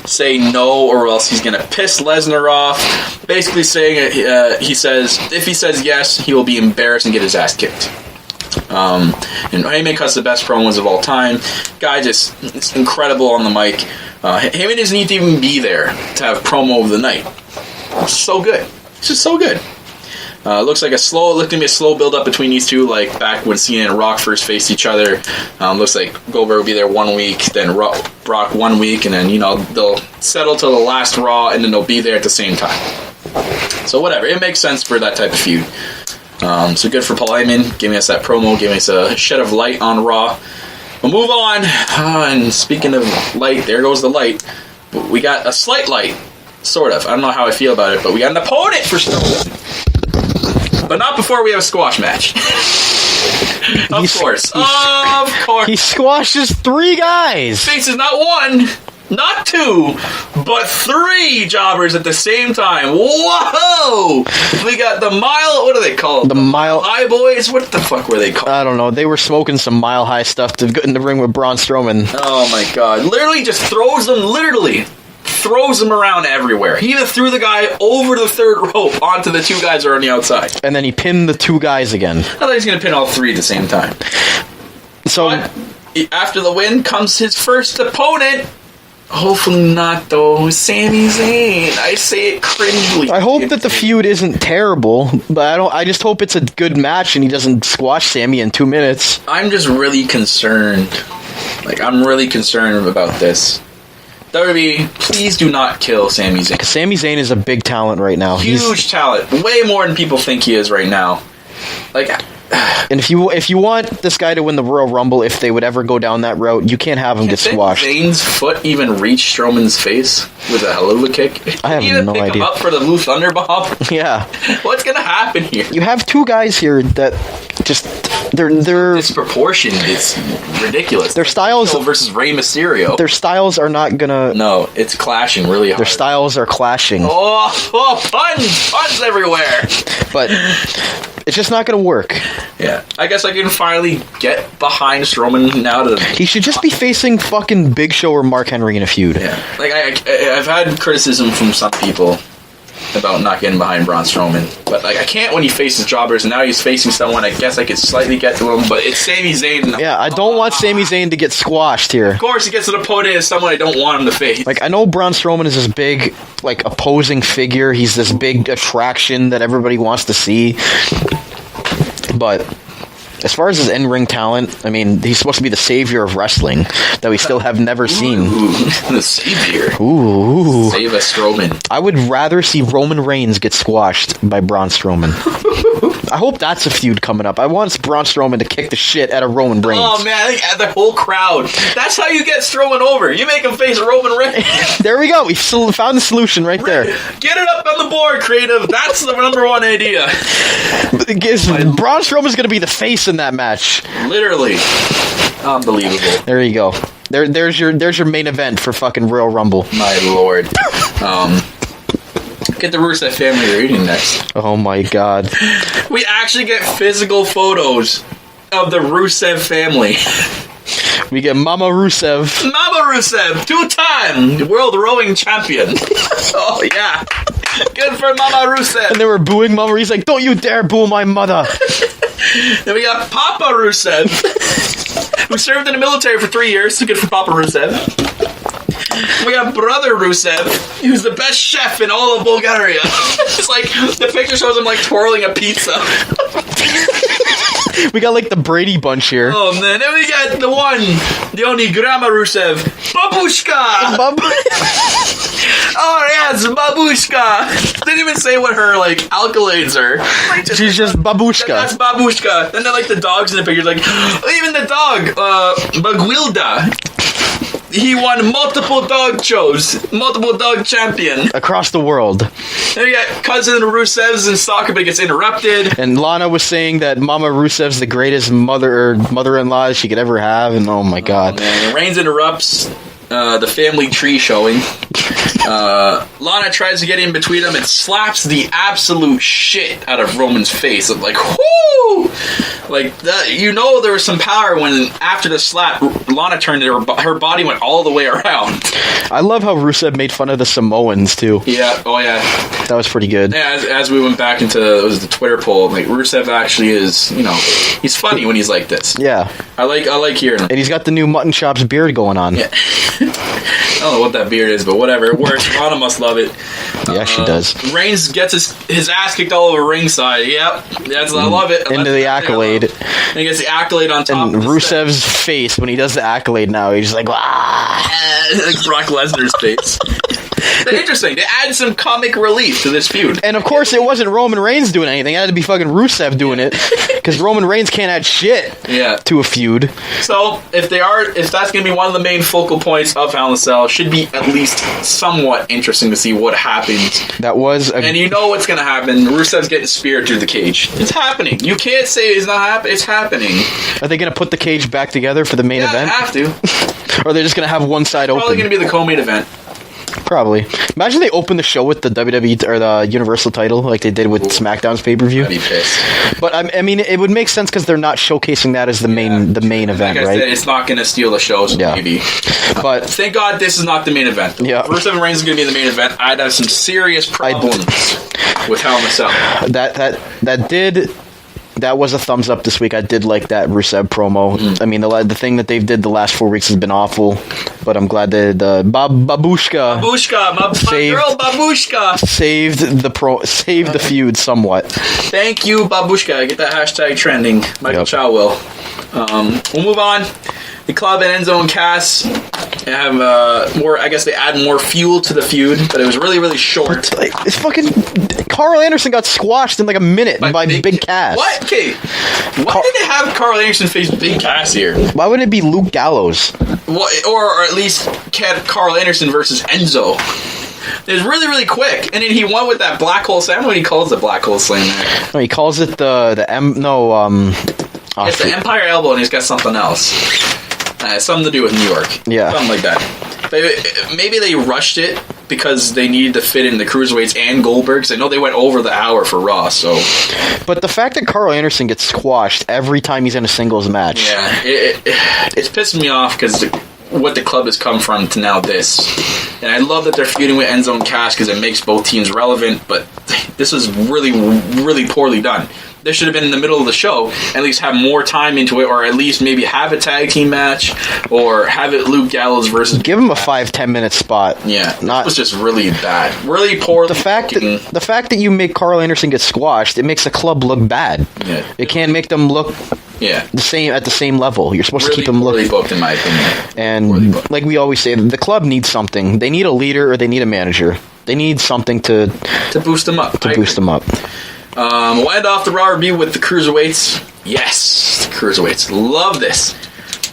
say no or else he's going to piss Lesnar off. Basically saying, he says, if he says yes, he will be embarrassed and get his ass kicked. And Heyman cuts the best promos of all time. Guy just it's incredible on the mic. Heyman doesn't need to even be there to have promo of the night. It's so good. It's just so good. Looks like looked to be a slow build up between these two, like back when Cena and Rock first faced each other. Looks like Goldberg will be there 1 week, then Brock 1 week, and then they'll settle till the last Raw, and then they'll be there at the same time. So whatever, it makes sense for that type of feud. So good for Paul Heyman, giving us that promo, giving us a shed of light on Raw. We'll move on. And speaking of light, there goes the light. We got a slight light, sort of. I don't know how I feel about it, but we got an opponent for Strowman. But not before we have a squash match. Of course. He squashes 3 guys. Faces not 1, not 2, but 3 jobbers at the same time. Whoa! We got the Mile... What are they called? The Mile High Boys? What the fuck were they called? I don't know. They were smoking some Mile High stuff to get in the ring with Braun Strowman. Oh my god. Literally just throws them around everywhere. He even threw the guy over the 3rd rope onto the 2 guys that are on the outside. And then he pinned the 2 guys again. I thought he was going to pin all 3 at the same time. So but after the win comes his first opponent. Hopefully not, though. Sami Zayn. I say it cringely. I hope that the feud isn't terrible, but I just hope it's a good match and he doesn't squash Sami in 2 minutes. I'm just really concerned. I'm really concerned about this. WWE, please do not kill Sami Zayn. Sami Zayn is a big talent right now. Huge talent. Way more than people think he is right now. And if you want this guy to win the Royal Rumble, if they would ever go down that route, you can't have him get squashed. Can Zayn's foot even reach Strowman's face with a helluva kick? I have no idea. Pick him up for the Blue Thunder Bomb? Yeah. What's gonna happen here? You have 2 guys here that just they're disproportioned. It's ridiculous. Their styles versus Rey Mysterio. Their styles are not gonna. No, it's clashing really hard. Their styles are clashing. Oh, puns everywhere. But it's just not gonna work. Yeah, I guess I can finally get behind Strowman now. He should just be facing fucking Big Show or Mark Henry in a feud. Yeah, I've had criticism from some people about not getting behind Braun Strowman, but I can't when he faces jobbers, and now he's facing someone I guess I could slightly get to him, but it's Sami Zayn. Yeah, I don't want Sami Zayn to get squashed here. Of course, he gets an opponent as someone I don't want him to face. I know Braun Strowman is this big, opposing figure. He's this big attraction that everybody wants to see, but as far as his in-ring talent, I mean, he's supposed to be the savior of wrestling that we still have never seen. Ooh, the savior. Ooh. Save us, Strowman. I would rather see Roman Reigns get squashed by Braun Strowman. I hope that's a feud coming up. I want Braun Strowman to kick the shit out of Roman Reigns. Oh, man, I think the whole crowd. That's how you get Strowman over. You make him face Roman Reigns. There we go. We found the solution right there. Get it up on the board, creative. That's the number 1 idea. Braun Strowman's going to be the face in that match. Literally. Unbelievable. There you go. There's your main event for fucking Royal Rumble. My lord. Get the Rusev family reading next. Oh my god. We actually get physical photos of the Rusev family. We get Mama Rusev. Mama Rusev, 2-time world rowing champion. Oh yeah. Good for Mama Rusev. And they were booing Mama. He's like, don't you dare boo my mother. Then we got Papa Rusev, who served in the military for 3 years. So good for Papa Rusev. We got Brother Rusev, who's the best chef in all of Bulgaria. It's the picture shows him twirling a pizza. We got the Brady Bunch here. Oh man, then we got the only Grandma Rusev, Babushka. Oh yes, Babushka. Didn't even say what her accolades are. She's just Babushka. That's Babushka. Then they're the dogs in the pictures. Even the dog, Bagwilda. He won multiple dog shows, multiple dog champion across the world. Then we got cousin Rusev's in soccer, but it gets interrupted. And Lana was saying that Mama Rusev's the greatest mother-in-law she could ever have, and oh my god. Man. Reigns interrupts. the family tree showing. Lana tries to get in between them and slaps the absolute shit out of Roman's face. I'm like, whoo! Like, there was some power when, after the slap, Lana turned her body went all the way around. I love how Rusev made fun of the Samoans, too. Yeah, oh yeah. That was pretty good. Yeah, as we went back into the Twitter poll, like, Rusev actually is, he's funny when he's like this. Yeah. I like hearing him. And he's got the new Mutton Chops beard going on. Yeah. I don't know what that beard is, but whatever. It works. Lana must love it. Yeah, she does. Reigns gets his ass kicked all over ringside. Yep. I love it. Into the accolade. And he gets the accolade on top. And Rusev's face when he does the accolade now, he's just like, like Brock Lesnar's face. Interesting. They add some comic relief to this feud. And of course, it wasn't Roman Reigns doing anything. It had to be fucking Rusev doing it. Because Roman Reigns can't add shit to a feud. So, if that's going to be one of the main focal points of Hell in a Cell, should be at least somewhat interesting to see what happens. And you know what's going to happen. Rusev's getting speared through the cage. It's happening. You can't say it's not happening. It's happening. Are they going to put the cage back together for the main event? Yeah, have to. Or are they just going to have one side open? Probably going to be the co-main event. Probably. Imagine they open the show with the WWE or the Universal title like they did with Smackdown's pay-per-view. I'd be pissed. But I mean, it would make sense because they're not showcasing that as the main event, like I right? said, it's not going to steal the show, so maybe. But thank God this is not the main event. Yeah. Rusev and Reigns is going to be the main event. I'd have some serious problems with Hell in a Cell. That was a thumbs up this week. I did like that Rusev promo. I mean, the thing that they've did the last 4 weeks has been awful, but I'm glad that Babushka, my girl Babushka, saved the feud somewhat. Thank you, Babushka. Get that hashtag trending. Michael Chow will. We'll move on. The Club and Enzo and Cass have more. I guess they add more fuel to the feud, but it was really, really short. It's fucking Carl Anderson got squashed in like a minute by Big Cass. What? Okay. Why did they have Carl Anderson face Big Cass here? Why wouldn't it be Luke Gallows? Or at least Carl Anderson versus Enzo. It was really, really quick, and then he won with that black hole slam. I don't know what he calls the black hole slam there. No, he calls it the it's the Empire Elbow, and he's got something else. Something to do with New York. Yeah. Something like that. Maybe they rushed it because they needed to fit in the Cruiserweights and Goldberg, because I know they went over the hour for Raw, so... But the fact that Carl Anderson gets squashed every time he's in a singles match... Yeah, it's pissing me off, because what the Club has come from to now this. And I love that they're feuding with Enzo and Cass, because it makes both teams relevant, but this was really, really poorly done. This should have been in the middle of the show, at least have more time into it, or at least maybe have a tag team match, or have it Luke Gallows versus... Give him a 5-10 minute spot. Yeah, it was just really bad. Really poor. The fact that you make Carl Anderson get squashed, it makes the Club look bad. Yeah. It can't make them look at the same level. You're supposed to keep them looking... Really booked, in my opinion. And like we always say, the Club needs something. They need a leader or they need a manager. They need something to boost them up. We'll end off the Raw review with the Cruiserweights. Yes, the Cruiserweights. Love this.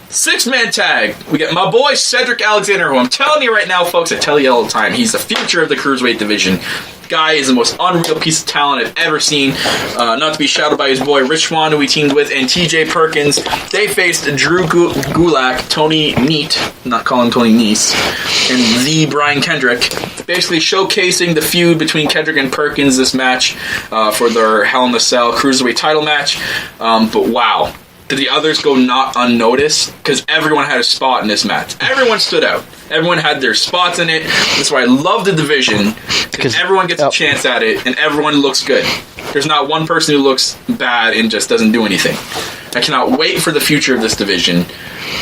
6-man tag. We get my boy Cedric Alexander, who I'm telling you right now, folks, I tell you all the time, he's the future of the Cruiserweight division. Guy is the most unreal piece of talent I've ever seen. Not to be shouted by his boy Rich Swann, who he teamed with, and TJ Perkins. They faced Drew Gulak, Tony Neat, not calling Tony Nese, and the Brian Kendrick. Basically showcasing the feud between Kendrick and Perkins this match for their Hell in a Cell Cruiserweight title match. But wow. Did the others go not unnoticed? Because everyone had a spot in this match. Everyone stood out. Everyone had their spots in it. That's why I love the division. Because everyone gets a chance at it, and everyone looks good. There's not one person who looks bad and just doesn't do anything. I cannot wait for the future of this division.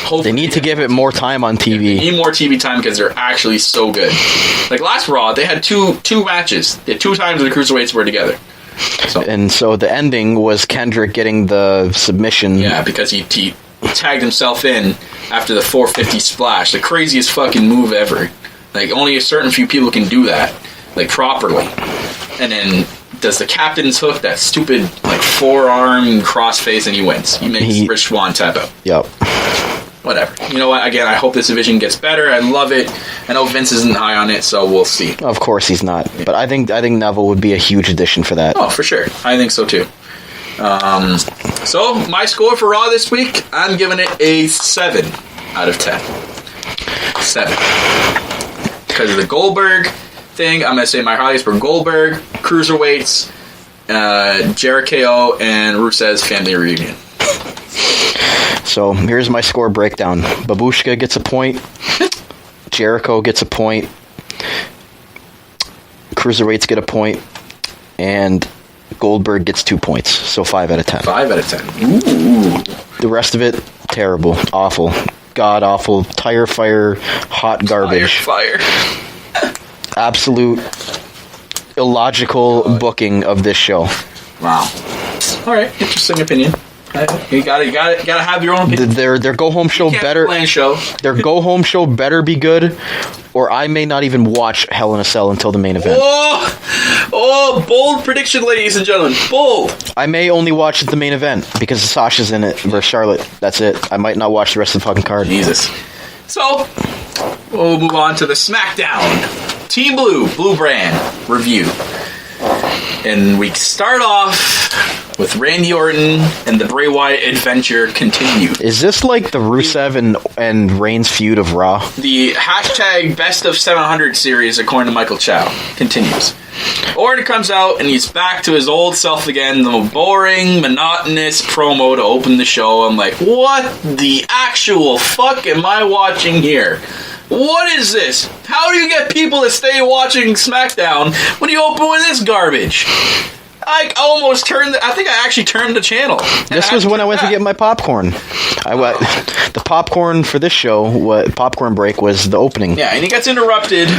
Hopefully, they need to give it more time on TV. They need more TV time because they're actually so good. Like last Raw, they had two matches. They had 2 times the Cruiserweights were together. So the ending was Kendrick getting the submission. Yeah, because he tagged himself in after the 450 splash. The craziest fucking move ever. Like, only a certain few people can do that, like, properly. And then does the captain's hook, that stupid, like, forearm crossface, and he wins. He makes Rich Swann tap out. Yep. Whatever. You know what? Again, I hope this division gets better. I love it. I know Vince isn't high on it, so we'll see. Of course he's not. But I think Neville would be a huge addition for that. Oh, for sure. I think so, too. So, my score for Raw this week, I'm giving it a 7 out of 10. 7. Because of the Goldberg thing, I'm going to say my highlights were Goldberg, Cruiserweights, Jericho, and Rusev's family reunion. So here's my score breakdown. Babushka gets a point. Jericho gets a point. Cruiserweights get a point. And Goldberg gets 2 points. So 5 out of 10. 5 out of 10. Ooh. The rest of it, terrible. Awful. God awful. Tire fire. Hot garbage. Fire. Absolute illogical booking of this show. Wow. All right, interesting opinion. You gotta have your own opinion. Their go home show better. Their go home show better be good, or I may not even watch Hell in a Cell until the main event. Oh, bold prediction, ladies and gentlemen. Bold. I may only watch the main event because Sasha's in it versus Charlotte. That's it. I might not watch the rest of the fucking card. Jesus. So we'll move on to the Smackdown Team Blue brand review. And we start off with Randy Orton and the Bray Wyatt adventure continued. Is this like the Rusev and Reigns feud of Raw? The hashtag best of 700 series, according to Michael Chow, continues. Orton comes out and he's back to his old self again, the boring, monotonous promo to open the show. I'm like, what the actual fuck am I watching here? What is this? How do you get people to stay watching SmackDown when you open with this garbage? I almost turned. I think I actually turned the channel. This was when I went to get my popcorn. The popcorn for this show, popcorn break was the opening. Yeah, and he gets interrupted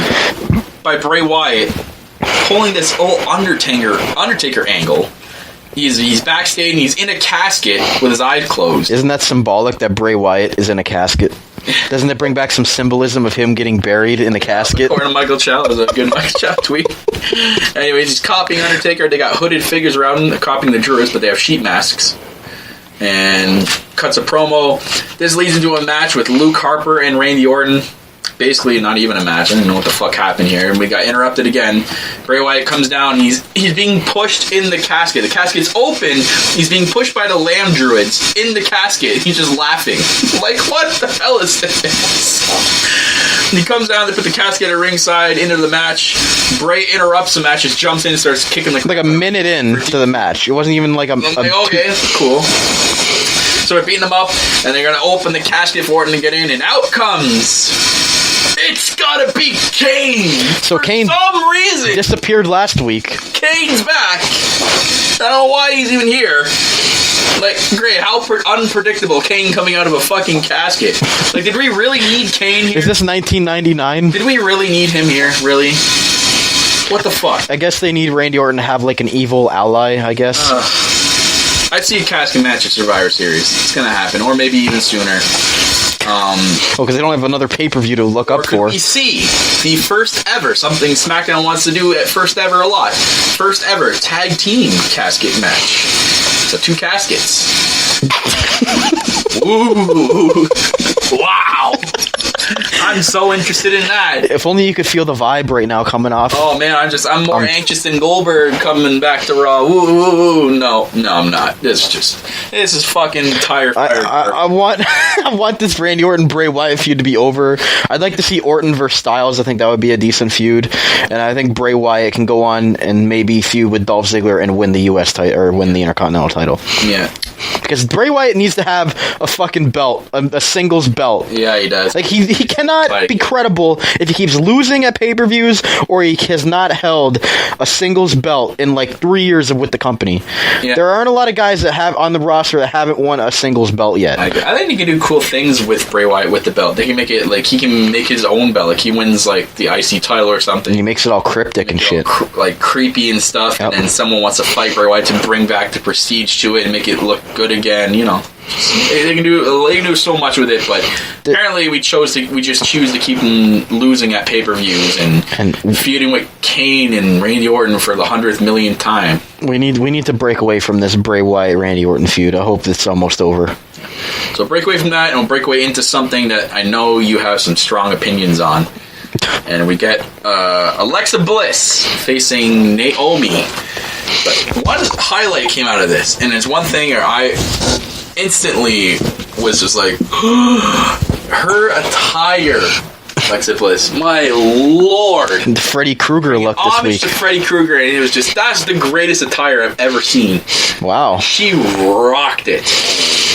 by Bray Wyatt pulling this old Undertaker angle. He's backstage and he's in a casket with his eyes closed. Isn't that symbolic that Bray Wyatt is in a casket? Doesn't it bring back some symbolism of him getting buried in the casket? According to Michael Chow, it was a good Michael Chow tweet. Anyways, he's copying Undertaker. They got hooded figures around him. They're copying the Druids, but they have sheet masks. And cuts a promo. This leads into a match with Luke Harper and Randy Orton. Basically, not even a match. I don't know what the fuck happened here. And we got interrupted again. Bray Wyatt comes down. He's being pushed in the casket. The casket's open. He's being pushed by the Lamb Druids in the casket. He's just laughing. Like, what the hell is this? He comes down. They put the casket at ringside into the match. Bray interrupts the match. Just jumps in and starts kicking like a minute in to the match. It wasn't even like okay, that's cool. So they're beating him up, and they're going to open the casket for Orton to get in, and out comes... It's gotta be Kane! So for Kane some reason disappeared last week. Kane's back! I don't know why he's even here. Like, great, how unpredictable Kane coming out of a fucking casket. Like, did we really need Kane here? Is this 1999? Did we really need him here? Really? What the fuck? I guess they need Randy Orton to have, like, an evil ally, I guess. I'd see a casket match at Survivor Series. It's gonna happen. Or maybe even sooner. Because they don't have another pay-per-view to look up for. We see the first ever, something SmackDown wants to do at first ever a lot. First ever tag team casket match. So 2 caskets. Ooh. Wow. I'm so interested in that. If only you could feel the vibe right now coming off. Oh man, I'm more anxious than Goldberg coming back to Raw. Ooh. No, I'm not. This is fucking tire fire. I want this Randy Orton Bray Wyatt feud to be over. I'd like to see Orton versus Styles. I think that would be a decent feud, and I think Bray Wyatt can go on and maybe feud with Dolph Ziggler and win the U.S. title or win the Intercontinental title. Yeah. Because Bray Wyatt needs to have a fucking belt, a singles belt. Yeah, he does. Like, he cannot be credible if he keeps losing at pay-per-views or he has not held a singles belt in, like, 3 years with the company. Yeah. There aren't a lot of guys that have on the roster that haven't won a singles belt yet. I think he can do cool things with Bray Wyatt with the belt. They can make it, like, he can make his own belt. Like, he wins, like, the IC title or something. And he makes it all cryptic and shit. Like, creepy and stuff. Yep. And then someone wants to fight Bray Wyatt to bring back the prestige to it and make it look good again, you know. They can do so much with it, but apparently we just choose to keep him losing at pay-per-views and feuding with Kane and Randy Orton for the 100th millionth time. We need to break away from this Bray Wyatt Randy Orton feud. I hope it's almost over. So break away from that and we'll break away into something that I know you have some strong opinions on. And we get Alexa Bliss facing Naomi. But one highlight came out of this, and it's one thing where I instantly was just like, her attire Alexa Bliss. My lord. The Freddy Krueger look this Homage week. to Freddy Krueger, and it was just, that's the greatest attire I've ever seen. Wow. She rocked it.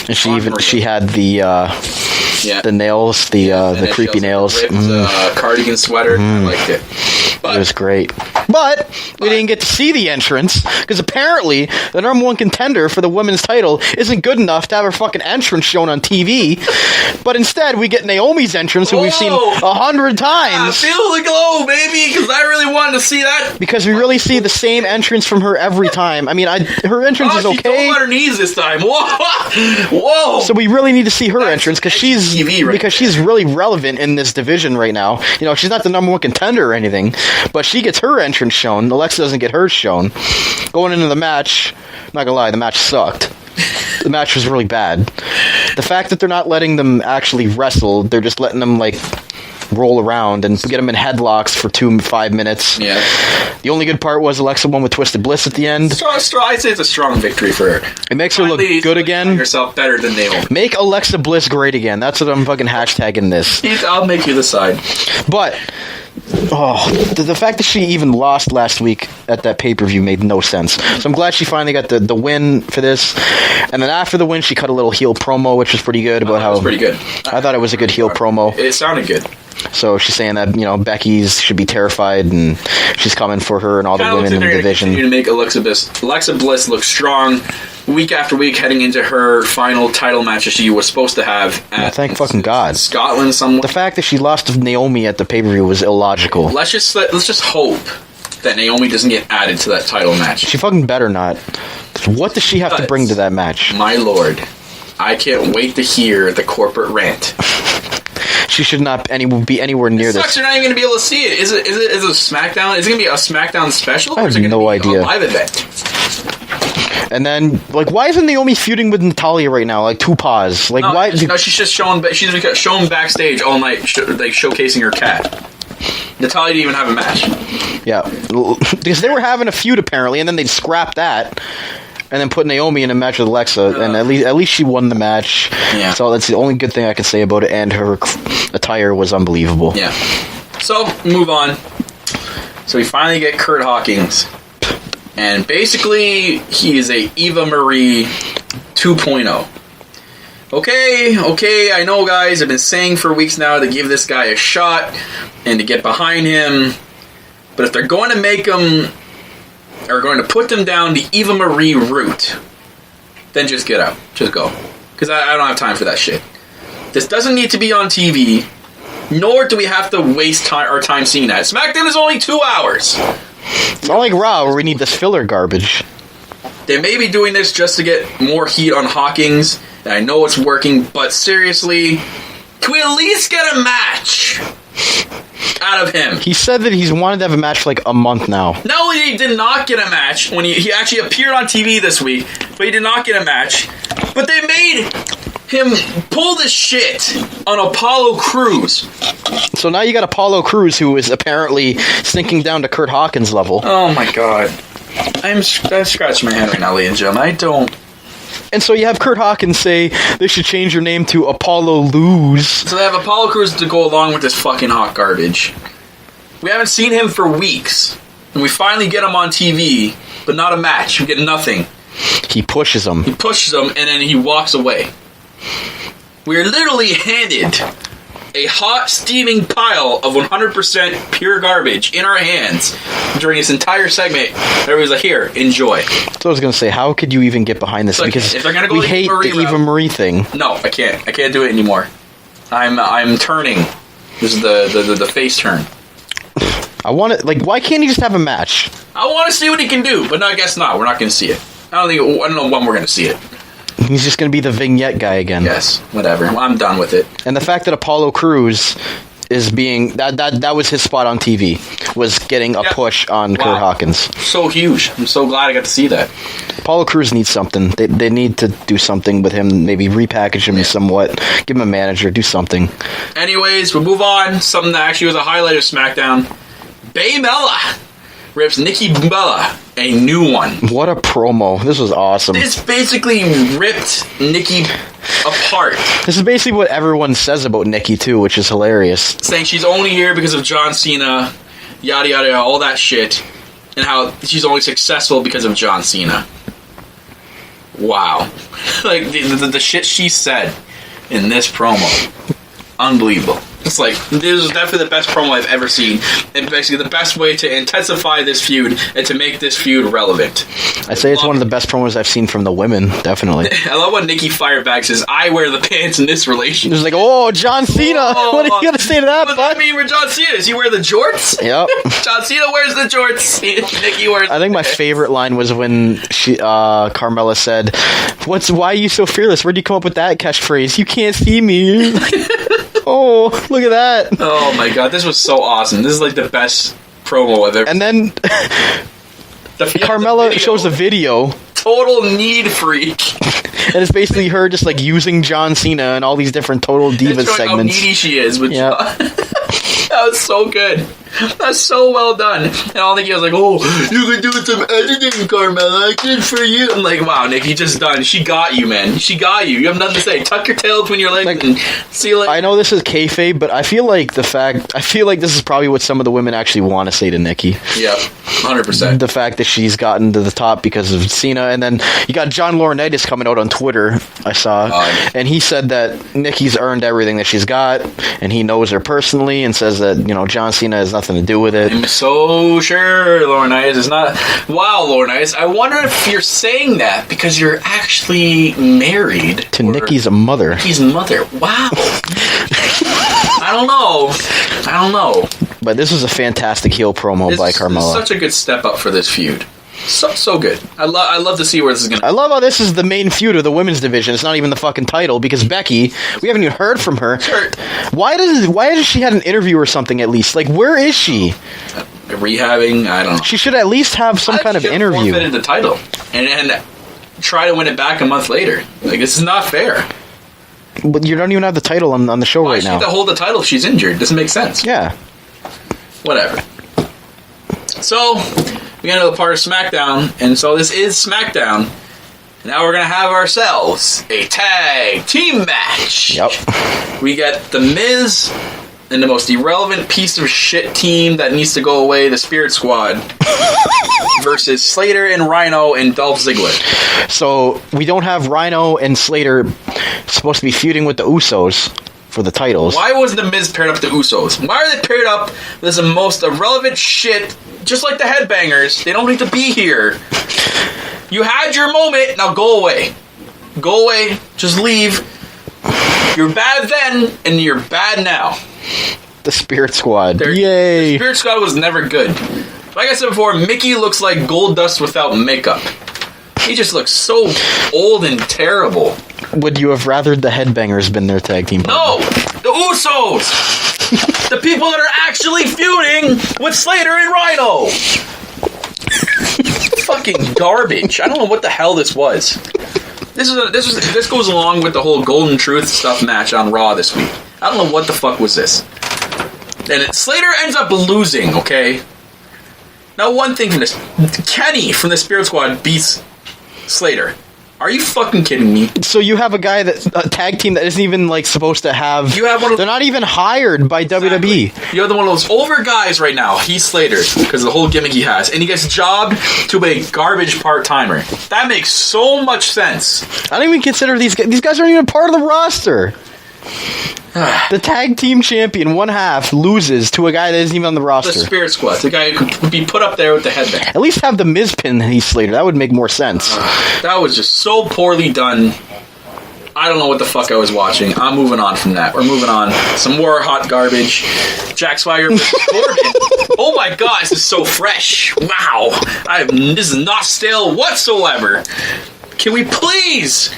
And she had the nails, the creepy nails. Ripped, cardigan sweater. I liked it. But it was great. But we didn't get to see the entrance, because apparently the number one contender for the women's title isn't good enough to have her fucking entrance shown on TV. But instead, we get Naomi's entrance, who we've seen 100 times. Feel the glow, baby, because I really wanted to see that. Because we really see the same entrance from her every time. I mean, her entrance is okay. She fell on her knees this time. Whoa! So we really need to see her entrance, because she's really relevant in this division right now. You know, she's not the number one contender or anything, but she gets her entrance shown. Alexa doesn't get hers shown. Going into the match, I'm not gonna lie, the match sucked. The match was really bad. The fact that they're not letting them actually wrestle, they're just letting them, like, roll around and get them in headlocks for 5 minutes. Yeah. The only good part was Alexa won with Twisted Bliss at the end. I'd say it's a strong victory for her. It makes her look good again. Yourself better than Naomi. Make Alexa Bliss great again. That's what I'm fucking hashtagging this. I'll make you the side. But the fact that she even lost last week at that pay-per-view made no sense. So I'm glad she finally got the win for this. And then after the win, she cut a little heel promo, which was pretty good. About how it was pretty good. I thought it was a good heel promo. It sounded good. So she's saying that, you know, Becky's should be terrified and she's coming for her and all the women in the division. Continue to make Alexa Bliss look strong week after week, heading into her final title match that she was supposed to have at thank fucking God. Scotland somewhere. The fact that she lost to Naomi at the pay-per-view was illogical. Let's just hope that Naomi doesn't get added to that title match. She fucking better not. What does she have to bring to that match? My lord, I can't wait to hear the corporate rant. She should not be anywhere near this. You're not even going to be able to see it. Is it a SmackDown? Is it going to be a SmackDown special? I have no idea. A live event? And then, like, why isn't Naomi feuding with Natalya right now? Like, two paws. Like, why? No, she's just shown backstage all night, like showcasing her cat. Natalya didn't even have a match. Yeah, because they were having a feud apparently, and then they'd scrap that. And then put Naomi in a match with Alexa, and at least she won the match. Yeah. So that's the only good thing I can say about it. And her attire was unbelievable. Yeah. So move on. So we finally get Kurt Hawkins, and basically he is a Eva Marie 2.0. Okay, I know, guys. I've been saying for weeks now to give this guy a shot and to get behind him, but if they're going to make him, are going to put them down the Eva Marie route, then just get out. Just go. Because I don't have time for that shit. This doesn't need to be on TV, nor do we have to waste our time seeing that. SmackDown is only 2 hours. It's not like Raw where we need this filler garbage. They may be doing this just to get more heat on Hawkins, and I know it's working, but seriously, can we at least get a match out of him? He said that he's wanted to have a match for like a month now. No, he did not get a match when he actually appeared on TV this week, but he did not get a match. But they made him pull this shit on Apollo Crews. So now you got Apollo Crews, who is apparently sinking down to Kurt Hawkins level. Oh my god. I'm scratching my head right now, ladies and gentlemen. I don't... And so you have Kurt Hawkins say they should change your name to Apollo Lose. So they have Apollo Crews to go along with this fucking hot garbage. We haven't seen him for weeks. And we finally get him on TV, but not a match. We get nothing. He pushes him. And then he walks away. We're literally handed a hot, steaming pile of 100% pure garbage in our hands during this entire segment. Everybody's like, here, enjoy. So I was going to say, how could you even get behind this? Because if they're gonna go we hate the Eva Marie thing. No, I can't. I can't do it anymore. I'm turning. This is the face turn. I want to, like, why can't he just have a match? I want to see what he can do, but no, I guess not. We're not going to see it. I don't know when we're going to see it. He's just going to be the vignette guy again. Yes, whatever. I'm done with it. And the fact that Apollo Crews is being... That was his spot on TV, was getting a push on Kurt Hawkins. So huge. I'm so glad I got to see that. Apollo Crews needs something. They need to do something with him, maybe repackage him somewhat, give him a manager, do something. Anyways, we'll move on. Something that actually was a highlight of SmackDown. Baymella rips Nikki Bella a new one. What a promo. This was awesome. This basically ripped Nikki apart. This is basically what everyone says about Nikki, too, which is hilarious. Saying she's only here because of John Cena, yada, yada, yada, all that shit. And how she's only successful because of John Cena. Wow. Like, the shit she said in this promo. Unbelievable. It's like, this is definitely the best promo I've ever seen, and basically the best way to intensify this feud and to make this feud relevant. I'd say it's one of the best promos I've seen from the women, definitely. I love when Nikki Fireback says, I wear the pants in this relationship. It's like, oh, John Cena! Oh, what are you going to say to that, what bud? does that mean for John Cena? Does he wear the jorts? Yep. John Cena wears the jorts. Nikki wears I think my favorite line was when Carmella said, why are you so fearless? Where'd you come up with that catchphrase? You can't see me. Oh, look at that. Oh my god, this was so awesome. This is like the best promo I've ever. And then Carmella shows the video. Total need freak. And it's basically her just like using John Cena and all these different Total Divas segments. How needy she is with John. That was so good. That's so well done. And all Nikki was like, oh, you can do some editing, Carmella. Good for you. I'm like, wow, Nikki, just done. She got you, man. She got you. You have nothing to say. Tuck your tail between your legs and see you later. I know this is kayfabe, but I feel like this is probably what some of the women actually want to say to Nikki. Yeah, 100%. The fact that she's gotten to the top because of Cena. And then you got John Laurinaitis coming out on Twitter, I saw, and he said that Nikki's earned everything that she's got, and he knows her personally, and says that, John Cena has nothing to do with it. I'm so sure Laurinaitis is not. Wow, Laurinaitis, I wonder if you're saying that because you're actually married to Nikki's mother. Nikki's mother. Wow. I don't know. But this was a fantastic heel promo by Carmella. Such a good step up for this feud. So good. I love to see where this is going to. I love how this is the main feud of the women's division. It's not even the fucking title because Becky, we haven't even heard from her. Sure. Why does she had an interview or something at least? Like, where is she? Rehabbing? I don't know. She should at least have some kind of interview. Forfeited the title and try to win it back a month later. Like, this is not fair. But you don't even have the title on the show right now. Why should she hold the title if she's injured? Doesn't make sense. Yeah. Whatever. So, we got another part of Smackdown, and so this is Smackdown. Now we're going to have ourselves a tag team match. Yep. We got The Miz and the most irrelevant piece of shit team that needs to go away, the Spirit Squad, versus Slater and Rhino and Dolph Ziggler. So, we don't have Rhino and Slater supposed to be feuding with the Usos for the titles. Why wasn't The Miz paired up with the Usos? Why are they paired up with the most irrelevant shit, just like the Headbangers? They don't need to be here. You had your moment, now go away. Go away, just leave. You're bad then, and you're bad now. The Spirit Squad. Yay! The Spirit Squad was never good. Like I said before, Mickey looks like Gold Dust without makeup. He just looks so old and terrible. Would you have rathered the Headbangers been their tag team partner? No! The Usos! The people that are actually feuding with Slater and Rhino! Fucking garbage. I don't know what the hell this was. This goes along with the whole Golden Truth stuff match on Raw this week. I don't know what the fuck was this. And Slater ends up losing, okay? Now, one thing from this. Kenny from the Spirit Squad beats Slater. Are you fucking kidding me? So you have a tag team that isn't even like supposed to have. You have one of, they're not even hired by WWE. You have one of those over guys right now, Heath Slater, because of the whole gimmick he has, and he gets jobbed to a garbage part-timer. That makes so much sense. I don't even consider these guys aren't even part of the roster. The tag team champion, one half, loses to a guy that isn't even on the roster. The Spirit Squad, the guy who could be put up there with the headband. At least have the Miz pin Heath Slater. That would make more sense. That was just so poorly done. I don't know what the fuck I was watching. I'm moving on from that. We're moving on. Some more hot garbage. Jack Swagger versus Corbin. Oh my god, this is so fresh. Wow. This is not stale whatsoever. Can we please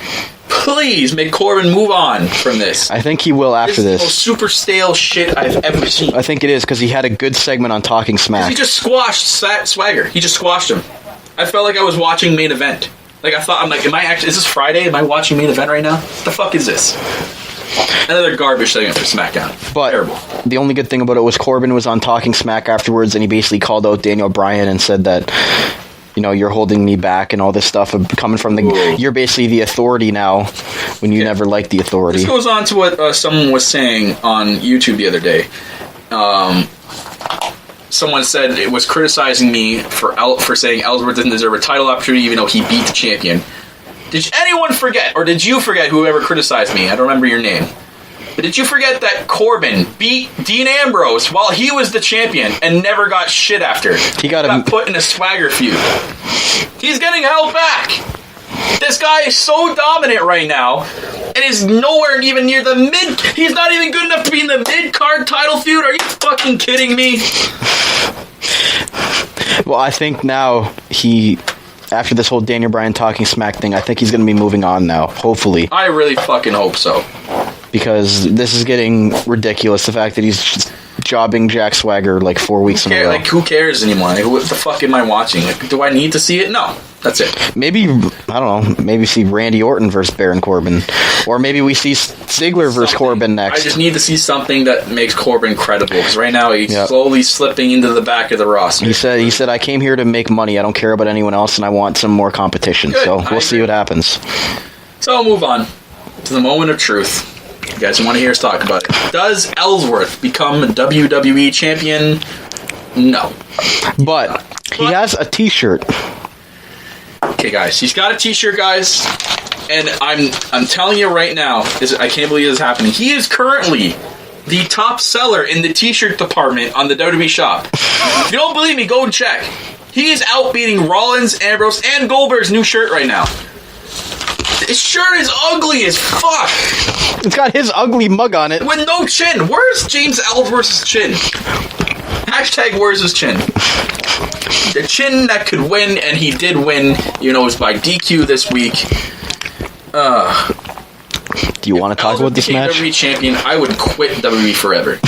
make Corbin move on from this? I think he will after this. This is the most super stale shit I've ever seen. I think it is, because he had a good segment on Talking Smack. He just squashed Swagger. He just squashed him. I felt like I was watching main event. Like, I thought, I'm like, is this Friday? Am I watching main event right now? What the fuck is this? Another garbage segment for SmackDown. But terrible. The only good thing about it was Corbin was on Talking Smack afterwards, and he basically called out Daniel Bryan and said that, you're holding me back and all this stuff coming from you're basically the authority now when you never liked the authority. This goes on to what someone was saying on YouTube the other day. Someone said it was criticizing me for saying Ellsworth didn't deserve a title opportunity even though he beat the champion. Did anyone forget, or did you forget, whoever criticized me? I don't remember your name. But did you forget that Corbin beat Dean Ambrose while he was the champion and never got shit after? He got put in a swagger feud. He's getting held back. This guy is so dominant right now and is nowhere even near the mid. He's not even good enough to be in the mid-card title feud. Are you fucking kidding me? Well, I think now after this whole Daniel Bryan Talking Smack thing, I think he's going to be moving on now, hopefully. I really fucking hope so. Because this is getting ridiculous, the fact that he's jobbing Jack Swagger like 4 weeks in a row. Who cares anymore? What the fuck am I watching? Do I need to see it? No. That's it. Maybe, I don't know, maybe see Randy Orton versus Baron Corbin. Or maybe we see Ziggler versus Corbin next. I just need to see something that makes Corbin credible, because right now he's slowly slipping into the back of the roster. He said, I came here to make money. I don't care about anyone else, and I want some more competition. Good. So we'll see what happens. So I'll move on to the moment of truth. You guys want to hear us talk about it. Does Ellsworth become WWE champion? No. But he has a t-shirt. Okay, guys. He's got a t-shirt, guys. And I'm telling you right now, I can't believe this is happening. He is currently the top seller in the t-shirt department on the WWE shop. If you don't believe me, go and check. He is outbeating Rollins, Ambrose, and Goldberg's new shirt right now. His shirt is ugly as fuck. It's got his ugly mug on it. With no chin. Where's James Ellsworth's chin? Hashtag where's his chin? The chin that could win, and he did win. It was by DQ this week. Do you want to talk about this match? WWE champion, I would quit WWE forever.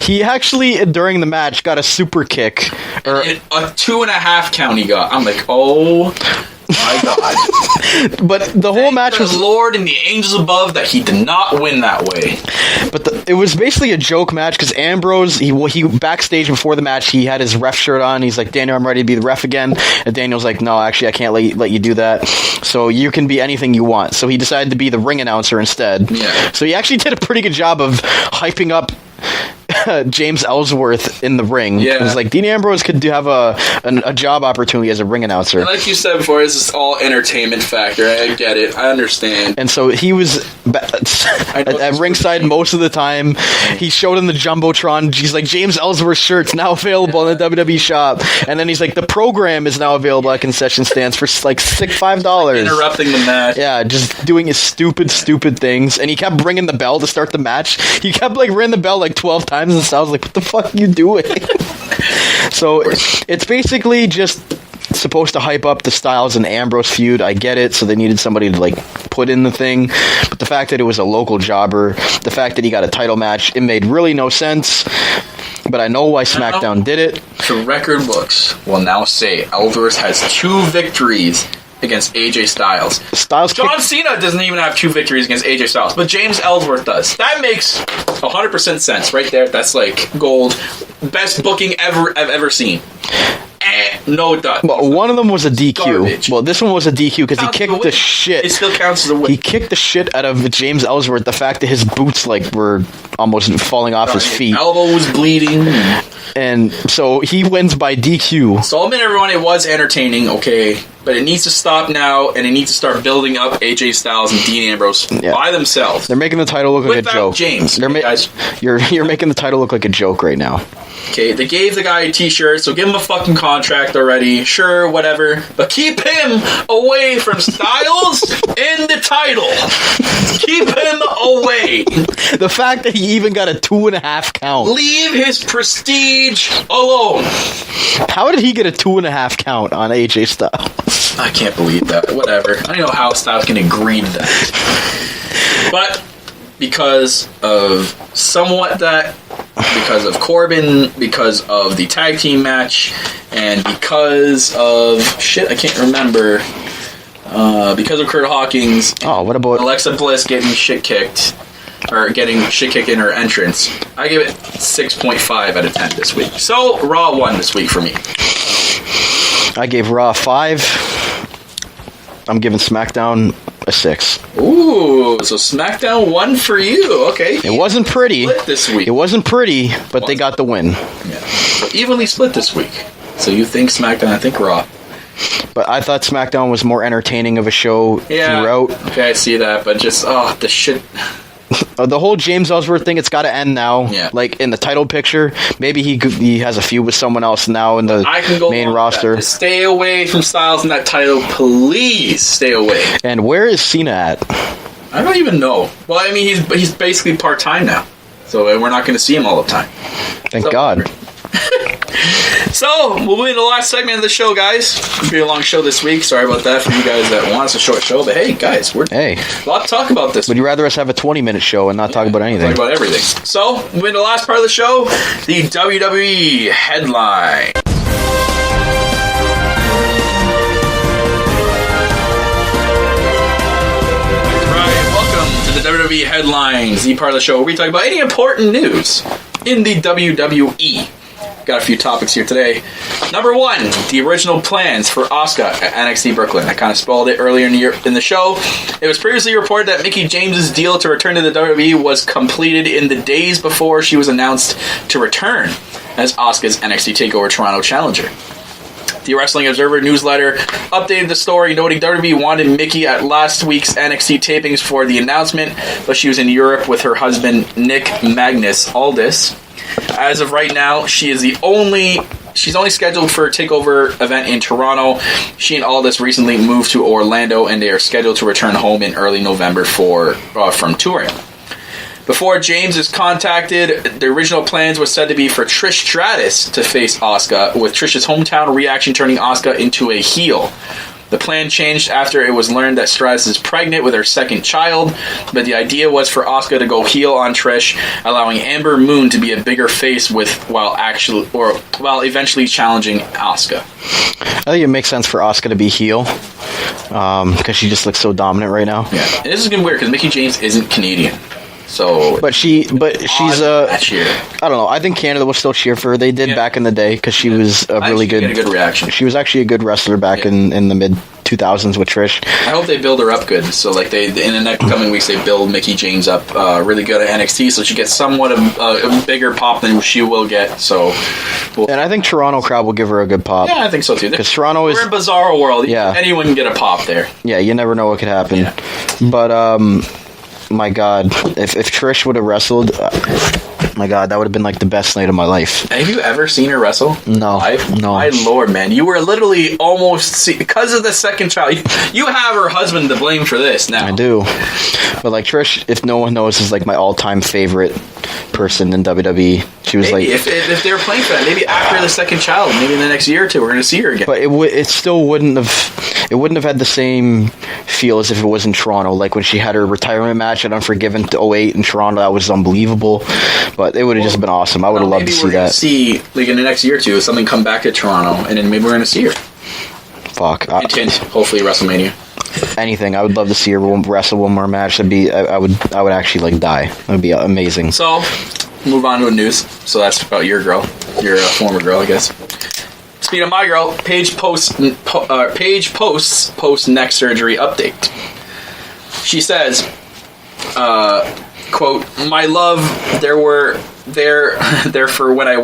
He actually, during the match, got a super kick. A 2.5 count he got. I'm like, oh my god. But the whole match was... the Lord and the angels above that he did not win that way. But it was basically a joke match, because Ambrose, he backstage before the match, he had his ref shirt on. He's like, Daniel, I'm ready to be the ref again. And Daniel's like, no, actually, I can't let you do that. So you can be anything you want. So he decided to be the ring announcer instead. Yeah. So he actually did a pretty good job of hyping up James Ellsworth in the ring. Yeah. It was like Dean Ambrose could have a job opportunity as a ring announcer. And like you said before, this is all entertainment factor. I get it. I understand. And so he was at ringside most of the time. He showed him the Jumbotron. He's like, James Ellsworth shirt's now available in the WWE shop. And then he's like, the program is now available at concession stands for like $5. Interrupting the match. Yeah, just doing his stupid things. And he kept ringing the bell to start the match. He kept like ringing the bell like 12 times, and so I was like, what the fuck are you doing? So it's basically just supposed to hype up the Styles and Ambrose feud. I get it, so they needed somebody to like put in the thing. But the fact that it was a local jobber, the fact that he got a title match, it made really no sense. But I know why SmackDown did it. The record books will now say Ellsworth has 2 victories against AJ Styles. John Cena doesn't even have 2 victories against AJ Styles, but James Ellsworth does. That makes 100% sense right there. That's like gold. Best booking I've ever seen. No, it doesn't. Well, one of them was a DQ. Garbage. Well, this one was a DQ because he kicked the shit. It still counts as a win. He kicked the shit out of James Ellsworth. The fact that his boots were almost falling off his feet. Elbow was bleeding. And so he wins by DQ. So I'll admit, everyone, it was entertaining, okay? But it needs to stop now, and it needs to start building up AJ Styles and Dean Ambrose by themselves. They're making the title look like a joke. James. Guys. You're making the title look like a joke right now. Okay, they gave the guy a t-shirt, so give him a fucking contract already. Sure, whatever. But keep him away from Styles in the title. Keep him away. The fact that he even got a 2.5 count. Leave his prestige alone. How did he get a 2.5 count on AJ Styles? I can't believe that. Whatever. I don't know how Styles can agree to that. But because of because of Corbin, because of the tag team match, and because of I can't remember. Because of Kurt Hawkins. Oh, what about Alexa Bliss getting shit kicked? or getting shit kicked in her entrance. I give it 6.5 out of 10 this week. So Raw won this week for me. I gave Raw 5. I'm giving SmackDown a 6. Ooh, so SmackDown won for you. Okay. It wasn't pretty. Split this week. It wasn't pretty, but they got the win. Yeah. So evenly split this week. So you think SmackDown, I think Raw. But I thought SmackDown was more entertaining of a show throughout. Okay, I see that, but just, the shit. The whole James Ellsworth thing, it's got to end now. Yeah. Like, in the title picture, maybe he has a feud with someone else now in the main roster. Stay away from Styles in that title, please. Stay away. And where is Cena at? I don't even know. Well, I mean, he's basically part-time now. So we're not going to see him all the time. Thank God. So, we'll move into the last segment of the show, guys. It'll be a long show this week. Sorry about that for you guys that want us a short show. But hey, guys, we're a lot to talk about this. Would you rather us have a 20-minute show and not talk about anything? Talk about everything. So, moving into the last part of the show, the WWE headline. The WWE headlines, the part of the show where we talk about any important news in the WWE. Got a few topics here today. Number 1, the original plans for Asuka at NXT Brooklyn. I kind of spoiled it earlier in the show. It was previously reported that Mickie James' deal to return to the WWE was completed in the days before she was announced to return as Asuka's NXT TakeOver Toronto challenger. The Wrestling Observer newsletter updated the story, noting WWE wanted Mickie at last week's NXT tapings for the announcement, but she was in Europe with her husband, Nick Magnus Aldis. As of right now, she's only scheduled for a TakeOver event in Toronto. She and Aldis recently moved to Orlando, and they are scheduled to return home in early November from touring. Before James is contacted, the original plans was said to be for Trish Stratus to face Asuka, with Trish's hometown reaction turning Asuka into a heel. The plan changed after it was learned that Stratus is pregnant with her second child, but the idea was for Asuka to go heel on Trish, allowing Amber Moon to be a bigger face while eventually challenging Asuka. I think it makes sense for Asuka to be heel, because she just looks so dominant right now. Yeah, and this is getting weird because Mickie James isn't Canadian. So, but she's I don't know. I think Canada will still cheer for her. They did back in the day because she was a really good. Get a good reaction. She was actually a good wrestler back in the mid 2000s with Trish. I hope they build her up good. So, like in the next coming weeks, they build Mickie James up really good at NXT, so she gets somewhat a bigger pop than she will get. So, and I think Toronto crowd will give her a good pop. Yeah, I think so too. Because Toronto is we're in a bizarre world. Yeah, anyone can get a pop there. Yeah, you never know what could happen. Yeah. But my God, if Trish would have wrestled, my God, that would have been like the best night of my life. Have you ever seen her wrestle? No. No. My Lord, man. You were literally almost... because of the second child. You have her husband to blame for this now. I do. But like Trish, if no one knows, is like my all-time favorite person in WWE. She was maybe, like... If they were playing for that, maybe after the second child, maybe in the next year or two, we're going to see her again. But it still wouldn't have... It wouldn't have had the same feel as if it was in Toronto. Like when she had her retirement match at Unforgiven 08 in Toronto, that was unbelievable. But it would have just been awesome. I would have loved to see that. See, like in the next year or two, something come back to Toronto, and then maybe we're going to see her. Fuck. Hopefully WrestleMania. Anything. I would love to see her wrestle one more match. I would actually like die. It would be amazing. So, move on to the news. So that's about your girl. Your former girl, I guess. Speaking of my girl, Paige posts neck surgery update. She says, quote, "My love, there for when I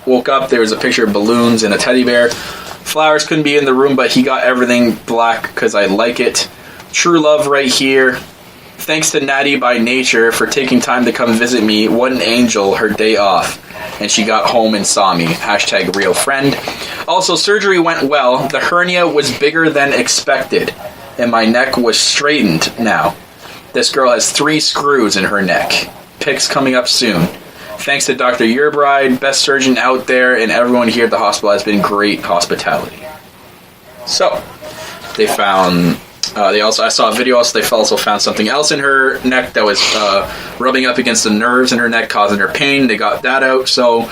woke up. There was a picture of balloons and a teddy bear. Flowers couldn't be in the room, but he got everything black because I like it. True love right here. Thanks to Natty by Nature for taking time to come visit me. What an angel, her day off. And she got home and saw me. Hashtag real friend. Also, surgery went well. The hernia was bigger than expected, and my neck was straightened now. This girl has 3 screws in her neck. Pics coming up soon. Thanks to Dr. Yourbride, best surgeon out there, and everyone here at the hospital has been great hospitality." So, they found... I saw a video. Also, they also found something else in her neck that was rubbing up against the nerves in her neck, causing her pain. They got that out. So,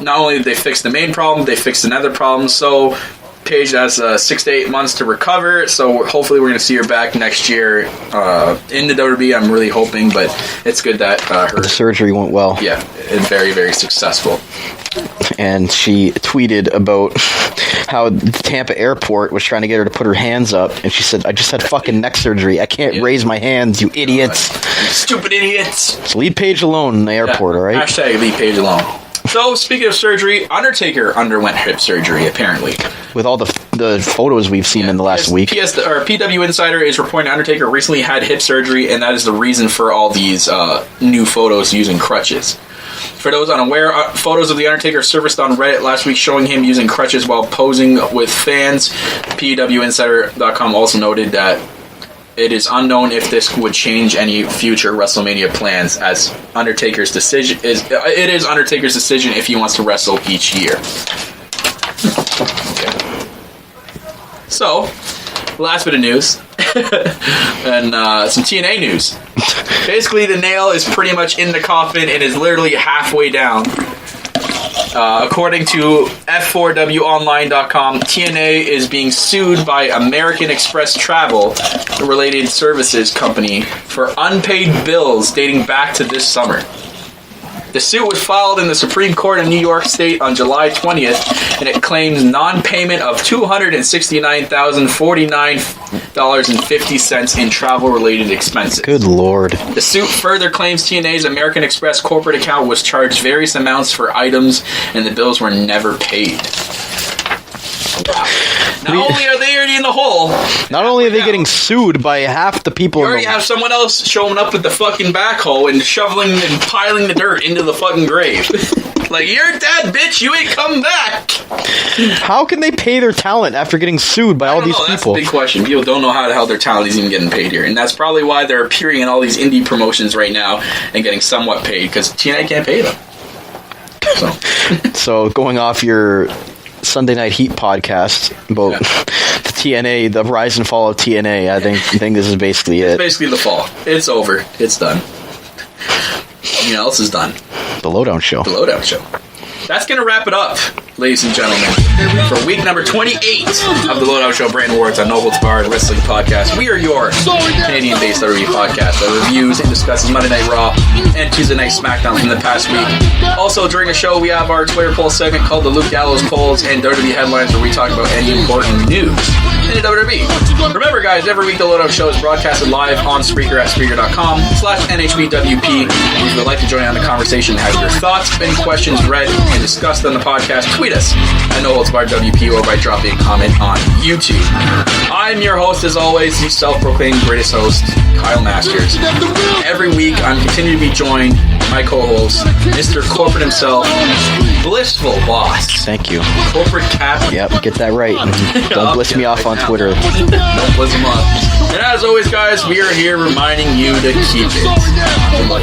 not only did they fix the main problem, they fixed another problem. So, Paige has 6 to 8 months to recover, so hopefully we're going to see her back next year in the WWE. I'm really hoping, but it's good that The surgery went well. Yeah, and very, very successful. And she tweeted about how the Tampa airport was trying to get her to put her hands up, and she said, I just had fucking neck surgery. I can't raise my hands, you idiots. Stupid idiots. So leave Paige alone in the airport, all right? Hashtag leave Paige alone. So, speaking of surgery, Undertaker underwent hip surgery, apparently. With all the photos we've seen in the last week. PW Insider is reporting Undertaker recently had hip surgery, and that is the reason for all these new photos using crutches. For those unaware, photos of The Undertaker surfaced on Reddit last week showing him using crutches while posing with fans. PWInsider.com also noted that it is unknown if this would change any future WrestleMania plans, as Undertaker's decision is. It is Undertaker's decision if he wants to wrestle each year. Okay. So, last bit of news, and some TNA news. Basically, the nail is pretty much in the coffin and is literally halfway down. According to F4WOnline.com, TNA is being sued by American Express Travel, a related services company, for unpaid bills dating back to this summer. The suit was filed in the Supreme Court of New York State on July 20th, and it claims non-payment of $269,049.50 in travel-related expenses. Good Lord. The suit further claims TNA's American Express corporate account was charged various amounts for items, and the bills were never paid. Not only are they already in the hole, not only are they getting sued by half the people. You already have someone else showing up with the fucking backhoe and shoveling and piling the dirt into the fucking grave. Like, you're dead, bitch. You ain't coming back. How can they pay their talent after getting sued by all these people? That's the big question. People don't know how the hell their talent is even getting paid here, and that's probably why they're appearing in all these indie promotions right now and getting somewhat paid, because TNA can't pay them. So going off your Sunday Night Heat podcast about the TNA, the rise and fall of TNA. I think this is basically it. It's basically the fall. It's over. It's done. Everything else is done. The Lowdown Show. The Lowdown Show. That's going to wrap it up, ladies and gentlemen, for week number 28 of the Lowdown Show Brand Awards on No Holds Barred Wrestling Podcast. We are your Canadian-based WWE podcast that reviews and discusses Monday Night Raw and Tuesday Night Smackdown from the past week. Also, during the show, we have our Twitter poll segment called the Luke Gallows Polls and WWE Headlines, where we talk about any important news in the WWE. Remember, guys, every week the Lowdown Show is broadcasted live on Spreaker at Spreaker.com/NHBWP. If you would like to join on the conversation, have your thoughts, any questions read and discussed on the podcast, tweet us at No Holds Barred WP or by dropping a comment on YouTube. I'm your host, as always, the self-proclaimed greatest host, Kyle Masters. Every week, I'm continuing to be joined by my co-host, Mr. Corporate himself, Blissful Boss. Thank you. Corporate Cap. Yep, get that right. Don't bliss me off on Twitter. Don't bliss him off. And as always, guys, we are here reminding you to keep it. Good luck,